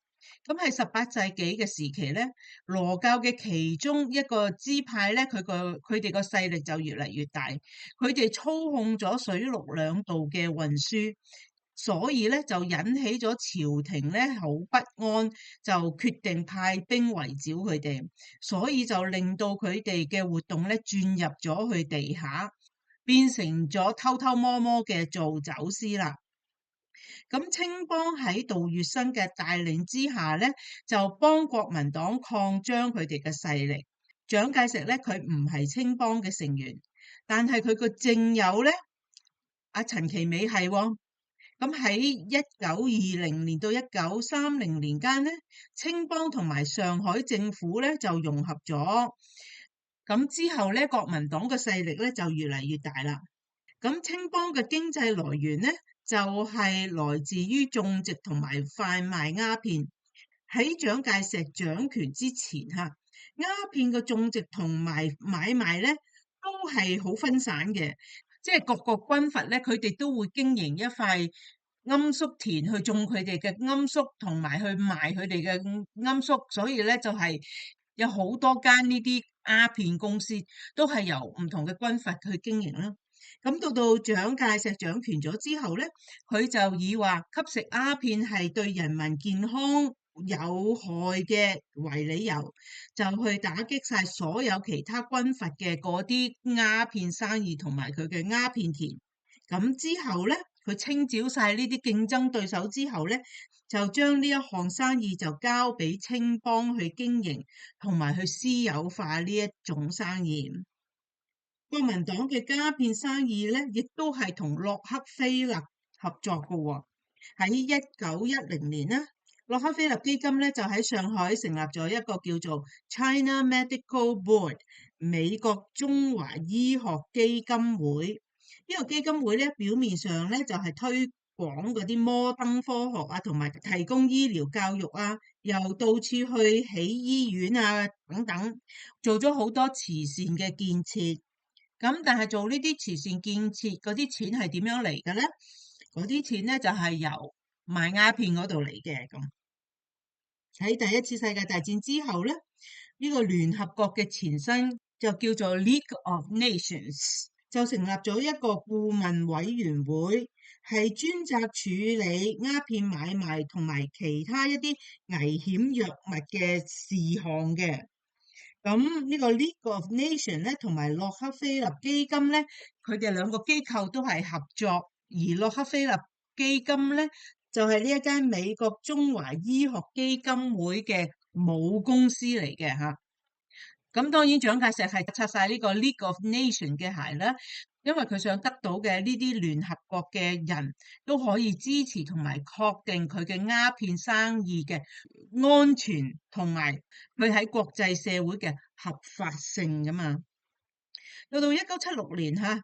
咁喺18世紀嘅時期咧，羅教嘅其中一個支派咧，佢哋個勢力就越嚟越大，佢哋操控咗水陸兩道嘅運輸，所以咧就引起咗朝廷咧好不安，就決定派兵圍剿佢哋，所以就令到佢哋嘅活動咧轉入咗去地下，變成咗偷偷摸摸嘅做走私啦。咁青幫喺杜月笙嘅帶領之下咧，就幫國民黨擴張佢哋嘅勢力。蔣介石咧，佢唔係青幫嘅成員，但係佢個正友咧，阿陳其美係喎。咁喺1920年到1930年間咧，青幫同埋上海政府咧就融合咗。咁之後咧，國民黨嘅勢力咧就越嚟越大啦。咁青幫嘅經濟來源咧，就係來自於種植同埋販賣鴉片。喺蔣介石掌權之前嚇，鴉片嘅種植同埋買賣咧都係好分散嘅，即係各個軍閥咧，佢哋都會經營一塊罌粟田去種佢哋嘅罌粟，同埋去賣佢哋嘅罌粟，所以咧就係有好多間呢啲鴉片公司都係由唔同嘅軍閥去經營啦。咁到蔣介石掌權咗之後咧，佢就以話吸食鴉片係對人民健康有害嘅為理由，就去打擊晒所有其他軍閥嘅嗰啲鴉片生意同埋佢嘅鴉片田。咁之後咧，佢清剿晒呢啲競爭對手之後咧，就將呢一項生意就交俾青幫去經營，同埋去私有化呢一種生意。國民黨嘅鴉片生意咧，亦都係同洛克菲勒合作嘅喎。喺1910年咧，洛克菲勒基金咧就喺上海成立咗一個叫做 China Medical Board 美國中華醫學基金會。呢個基金會咧，表面上咧就係推廣嗰啲摩登科學啊，同埋提供醫療教育啊，又到處去起醫院啊等等，做咗好多慈善嘅建設。咁但係做呢啲慈善建設嗰啲錢係點樣嚟嘅咧？嗰啲錢咧就係由賣鴉片嗰度嚟嘅。咁喺第一次世界大戰之後咧，呢個聯合國嘅前身就叫做 League of Nations，就成立咗一個顧問委員會，係專責處理鴉片買賣同埋其他一啲危險藥物嘅事項嘅。咁呢個 League of Nations 咧，同埋洛克菲勒基金咧，佢哋兩個機構都係合作，而洛克菲勒基金咧就係呢一間美國中華醫學基金會嘅母公司嚟嘅嚇。咁當然蔣介石係拆晒呢個 League of Nations 嘅鞋啦，因為佢想得到嘅呢啲聯合國嘅人都可以支持同埋確定佢嘅鴉片生意嘅安全，同埋佢喺國際社會嘅合法性㗎嘛。到1976年嚇，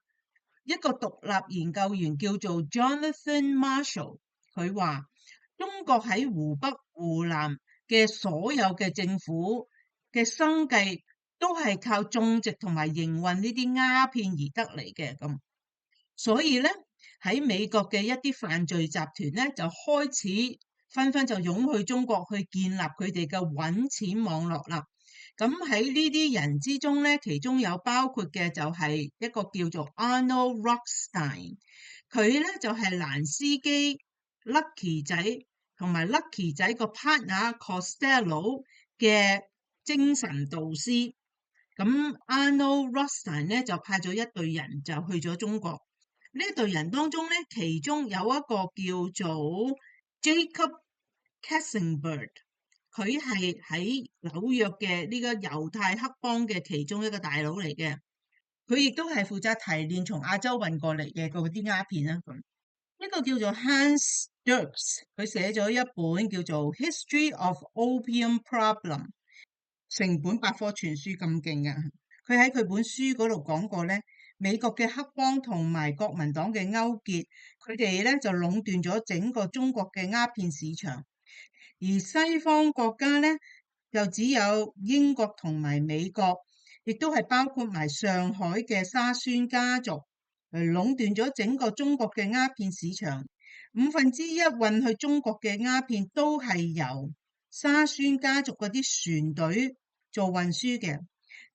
一個獨立研究員叫做 Jonathan Marshall，佢話中國喺湖北、湖南嘅所有嘅政府嘅生計都係靠種植同埋營運呢啲鴉片而得嚟嘅。咁所以咧，喺美國嘅一啲犯罪集團咧就開始紛紛就湧去中國去建立佢哋嘅揾錢網絡啦。咁喺呢啲人之中咧，其中有包括嘅就係一個叫做 Arnold Rothstein，佢咧就係蘭斯基 Lucky 仔同埋 Lucky 仔個 partner Costello 嘅精神導師。咁 Arnold Rothstein 咧就派咗一隊人就去咗中國。呢一隊人當中咧，其中有一個叫做 Jacob Katzenberg， 佢係喺紐約嘅呢個猶太黑幫嘅其中一個大佬嚟嘅。佢亦都係負責提煉從亞洲運過嚟嘅嗰啲鴉片啦。咁一個叫做 Hans Dirks， 佢寫咗一本叫做 History of Opium Problem， 成本百科全書咁勁㗎。佢喺佢本書嗰度講過咧，美國嘅黑幫同埋國民黨嘅勾結，佢哋咧就壟斷咗整個中國嘅鴉片市場，而西方國家咧就只有英國同埋美國亦都係包括埋上海嘅沙宣家族，壟斷咗整個中國嘅鴉片市場。1/5運去中國嘅鴉片都係由沙宣家族嗰啲船隊做運輸嘅。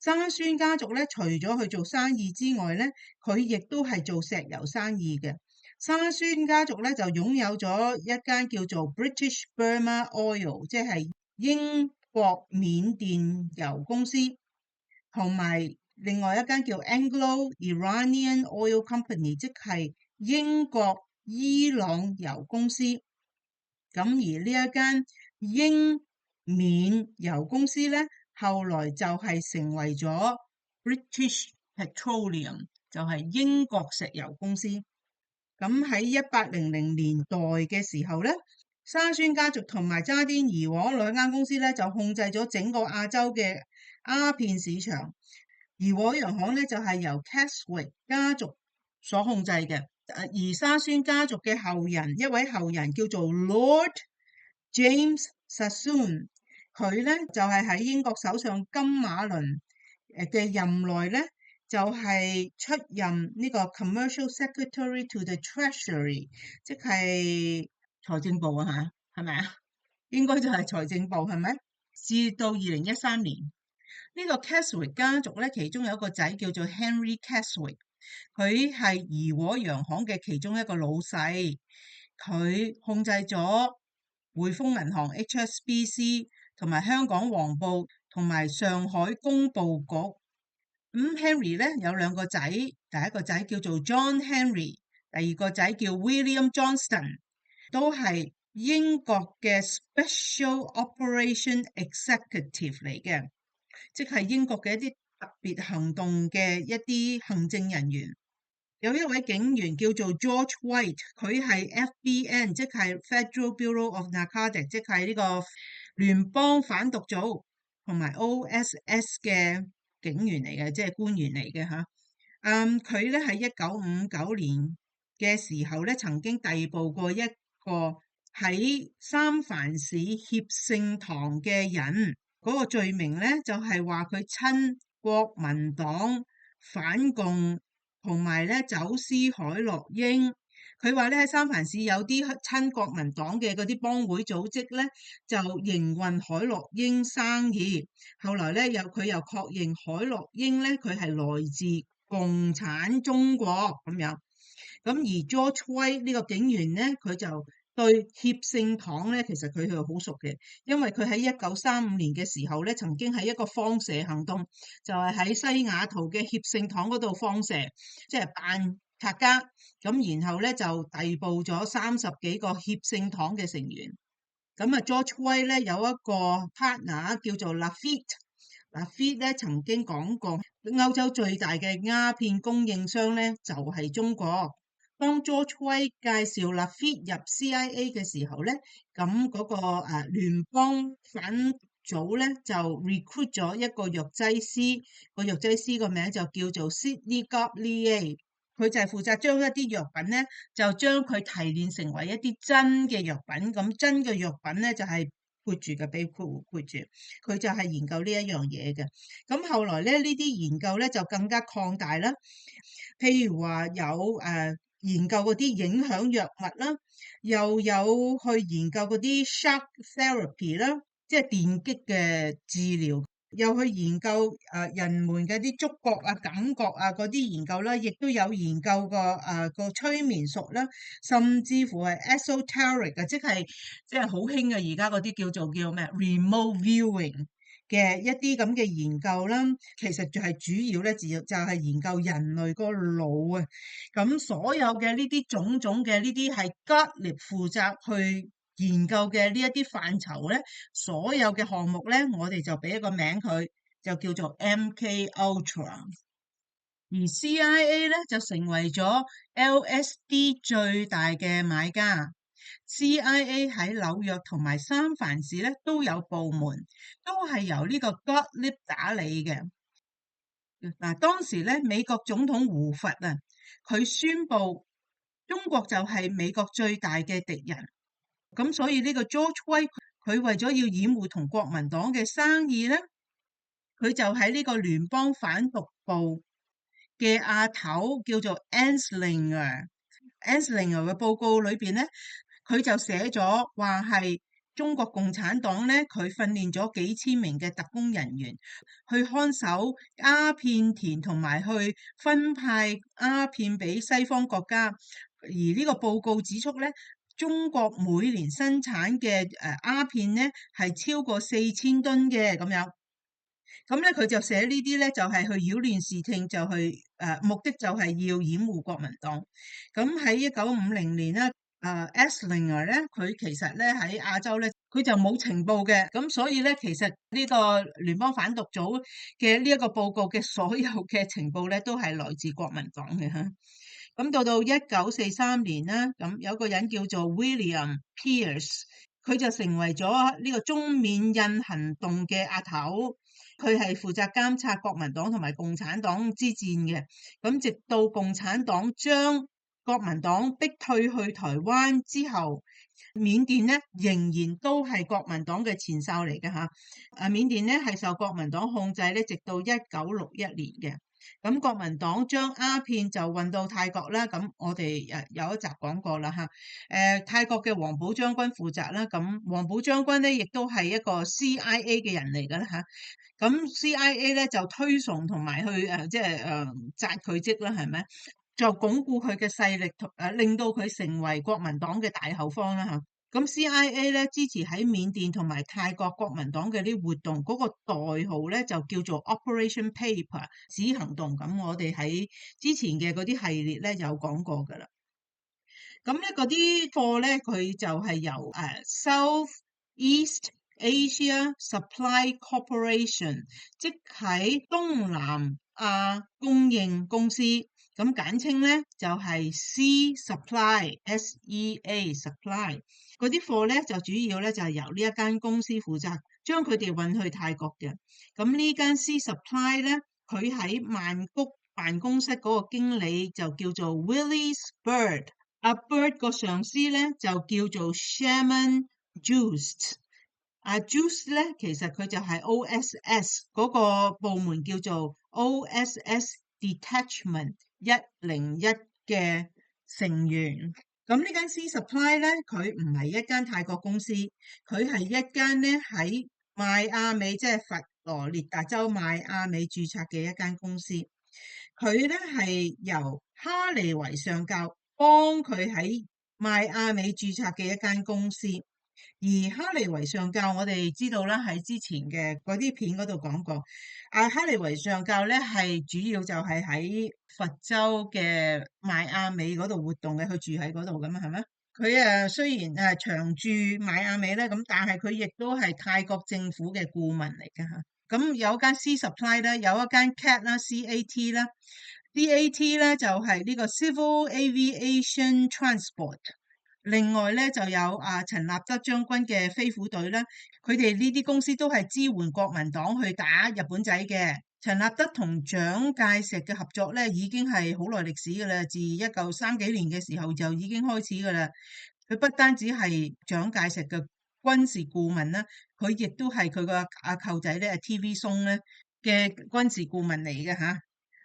沙宣家族咧，除咗去做生意之外咧，佢亦都係做石油生意嘅。沙宣家族咧就擁有咗一間叫做 British Burma Oil， 即係英國緬甸油公司，同埋另外一間叫 Anglo-Iranian Oil Company， 即係英國伊朗油公司。咁而呢一間英緬油公司咧，後來就係成為咗 British Petroleum， 就係英國石油公司。咁喺1800年代嘅時候咧，沙宣家族同埋渣甸怡和兩間公司咧就控制咗整個亞洲嘅鴉片市場。怡和洋行咧就係由 Keswick 家族所控制嘅。而沙宣家族嘅後人，一位後人叫做 Lord James Sassoon， 佢咧就係喺英國首相金馬倫嘅任內咧，就係出任呢個 Commercial Secretary to the Treasury， 即係財政部啊嚇，係咪啊？應該就係財政部係咪？至到2013年，呢個 Keswick 家族咧，其中有一個仔叫做 Henry Keswick， 佢係怡和洋行嘅其中一個老細，佢控制咗匯豐銀行 HSBC 同埋香港黃埔同埋上海工部局。Henry 咧有兩個仔，第一個仔叫做 John Henry， 第二個仔叫 William Johnston， 都係英國嘅 Special Operation Executive 嚟嘅，即係英國嘅一啲特別行動嘅一啲行政人員。有一位警員叫做 George White， 佢係 FBN， 即係 Federal Bureau of Narcotics， 即係呢個聯邦反毒組，同埋 OSS 嘅警員嚟嘅，即係官員嚟嘅嚇。佢咧喺1959年嘅時候咧，曾經逮捕過一個喺三藩市協盛堂嘅人，嗰個罪名咧就係話佢親國民黨、反共同埋咧走私海洛英。佢話咧喺三藩市有啲親國民黨嘅嗰啲幫會組織咧，就營運海洛英生意。後來咧佢又確認海洛英咧佢係來自共產中國咁樣。咁而 George White 呢個警員咧，佢就對協盛堂咧，其實佢係好熟嘅，因為佢喺1935年嘅時候咧，曾經喺一個放蛇行動，就係喺西雅圖嘅協盛堂嗰度放蛇，即係扮拆家，咁然後咧就逮捕咗30幾個協盛堂嘅成員。咁啊 George White 咧有一個 partner 叫做 Lafitte 咧曾經講過，歐洲最大嘅鴉片供應商咧就係中國。當 George White 介紹 Lafitte 入 CIA 嘅時候咧，咁嗰個聯邦反組咧就 recruit 咗一個藥劑師，個藥劑師個名就叫做 Sidney Gottlieb， 佢就係負責將一啲藥品咧就將佢提煉成為一啲真嘅藥品，咁真嘅藥品咧就係括住嘅，被括住，佢就係研究呢一樣嘢嘅。咁後來咧呢啲研究咧就更加擴大啦，譬如話有研究嗰啲影響藥物啦，又有去研究嗰啲 shock therapy 啦，即係電擊嘅治療，又去研究人們嘅啲觸覺啊、感覺啊嗰啲研究啦，亦都有研究個催眠術啦，甚至乎係 esoteric 嘅，即係好興嘅而家嗰啲叫咩 remote viewing 嘅一啲咁嘅研究啦，其實就係主要咧就係研究人類個腦啊。咁所有嘅呢啲種種嘅呢啲係 Gottlieb 負責去研究嘅呢一啲範疇咧，所有嘅項目咧，我哋就俾一個名佢，就叫做 MK Ultra。而 CIA 咧就成為咗 LSD 最大嘅買家。CIA 喺紐約同埋三藩市咧都有部門，都係由呢個 Gottlieb 打理嘅。嗱，當時咧美國總統胡佛啊，佢宣布中國就係美國最大嘅敵人，咁所以呢個 George White 佢為咗要掩護同國民黨嘅生意咧，佢就喺呢個聯邦反毒部嘅阿頭叫做 Anslinger 嘅報告裏邊咧，佢就寫咗話係中國共產黨咧，佢訓練咗幾千名嘅特工人員去看守鴉片田，同埋去分派鴉片俾西方國家。而呢個報告指出咧，中國每年生產嘅鴉片咧係超過4000噸嘅咁樣。咁咧佢就寫呢啲咧就係去擾亂視聽，就去目的就係要掩護國民黨。咁喺1950年咧，Anslinger 咧佢其實咧喺亞洲咧佢就冇情報嘅，咁所以咧其實呢個聯邦反毒組嘅呢一個報告嘅所有嘅情報咧都係來自國民黨嘅嚇。咁到1943年啦，咁有個人叫做 William Pierce，佢就成為咗呢個中緬印行動嘅阿頭。佢係負責監察國民黨同埋共產黨之戰嘅。咁直到共產黨將國民黨逼退去台灣之後，緬甸咧仍然都係國民黨嘅前哨嚟嘅嚇。緬甸咧係受國民黨控制咧，直到1961年嘅。咁國民黨將鴉片就運到泰國啦。咁我哋有一集講過啦嚇。泰國嘅黃埔將軍負責啦。咁黃埔將軍咧亦都係一個 CIA 嘅人嚟㗎啦嚇。咁 CIA 咧就推崇同埋去即係擲佢職啦，係咪？就鞏固佢嘅勢力，令到佢成為國民黨嘅大後方啦嚇。咁 CIA 咧支持喺緬甸同埋泰國國民黨嘅啲活動，嗰個代號咧就叫做 Operation Paper 紙行動。咁我哋喺之前嘅嗰啲系列咧有講過㗎啦。咁咧嗰啲貨咧佢就係由South East Asia Supply Corporation，即喺東南亞供應公司，咁簡稱咧就係 Sea Supply，SEA Supply。嗰啲貨咧就主要咧就係由呢一間公司負責，將佢哋運去泰國嘅。咁呢間 Sea Supply 咧，佢喺曼谷辦公室嗰個經理就叫做 Willis Bird。阿 Bird 個上司咧就叫做 Sherman Just。阿 Just 咧其實佢就係 OSS 嗰個部門叫做 OSS Detachment 101嘅成員。咁呢間 Sea Supply 咧，佢唔係一間泰國公司，佢係一間咧喺邁阿密，即係佛羅列達州邁阿密註冊嘅一間公司。佢咧係由哈利維上校幫佢喺邁阿密註冊嘅一間公司。而哈利維上校我哋知道啦，喺之前嘅嗰啲片嗰度講過，哈利維上校咧係主要就係喺佛州嘅邁阿密嗰度活動嘅，佢住喺嗰度噶嘛，係咪？佢雖然長住邁阿密咧，咁但係佢亦都係泰國政府嘅顧問嚟㗎嚇。咁有間 Sea Supply 咧，有一間 CAT 啦，CAT 啦，DAT 咧就係呢個 Civil Aviation Transport。另外咧就有陳立德將軍嘅飛虎隊啦，佢哋呢啲公司都係支援國民黨去打日本仔嘅。陳立德同蔣介石嘅合作咧已經係好耐歷史噶啦，自1930幾年嘅時候就已經開始噶啦。佢不單止係蔣介石嘅軍事顧問啦，佢亦都係佢個阿舅仔咧 TV 松咧嘅軍事顧問嚟嘅吓。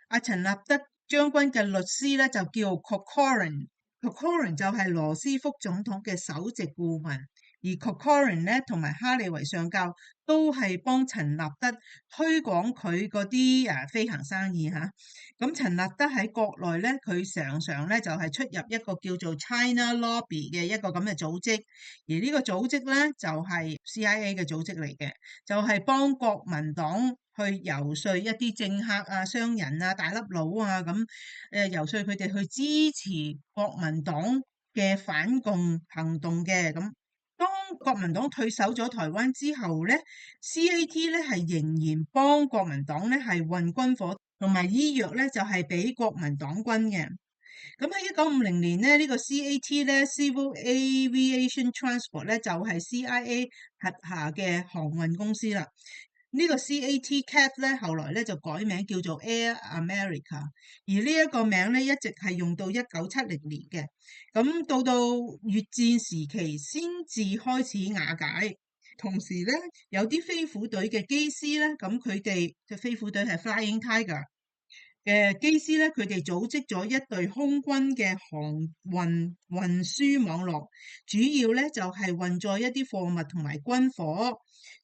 阿陳立德將軍嘅律師咧就叫 Corcoran。Corcoran 就係羅斯福總統嘅首席顧問，而 Corcoran 咧同埋哈利維上校都係幫陳立德推廣佢嗰啲飛行生意嚇。咁陳立德喺國內咧，佢常常咧就係出入一個叫做 China Lobby 嘅一個咁嘅組織，而呢個組織咧就係 CIA 嘅組織嚟嘅，就係幫國民黨去游說一啲政客商人大粒佬咁，游說佢哋去支持國民黨嘅反共行動嘅。咁當國民黨退守咗台灣之後咧，CAT 咧係仍然幫國民黨咧係運軍火同埋醫藥咧，就係俾國民黨軍嘅。咁喺1950年咧，呢個 CAT 咧 Civil Aviation Transport 咧就係 CIA 轄下嘅航運公司啦。呢個 CAT 咧後來咧就改名叫做 Air America， 而呢一個名咧一直係用到1970年嘅。咁到越戰時期先至開始瓦解。同時咧，有啲飛虎隊嘅機師咧，咁佢哋嘅飛虎隊係 Flying Tiger 嘅機師咧，佢哋組織咗一隊空軍嘅航運輸網絡，主要咧就係運載一啲貨物同埋軍火。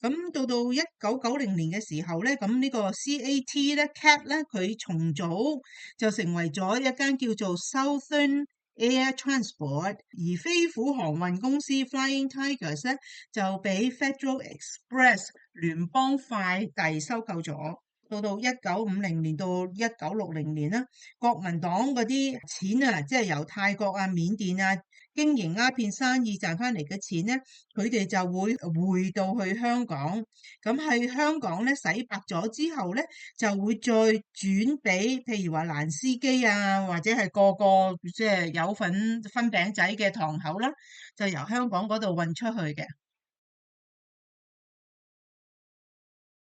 咁到1990年嘅時候咧，咁呢個 CAT 咧 CAT 咧佢重組就成為咗一間叫做 Southern Air Transport，而飛虎航運公司 Flying Tigers 咧就俾 Federal Express 聯邦快遞收購咗。到1950年到1960年啦，國民黨嗰啲錢啊，即係由泰國啊、緬甸啊經營鴉片生意賺翻嚟嘅錢咧，佢哋就會匯到去香港。咁喺香港咧洗白咗之後咧，就會再轉俾譬如話蘭司機啊，或者係個個即係有份分餅仔嘅堂口啦，就由香港嗰度運出去嘅。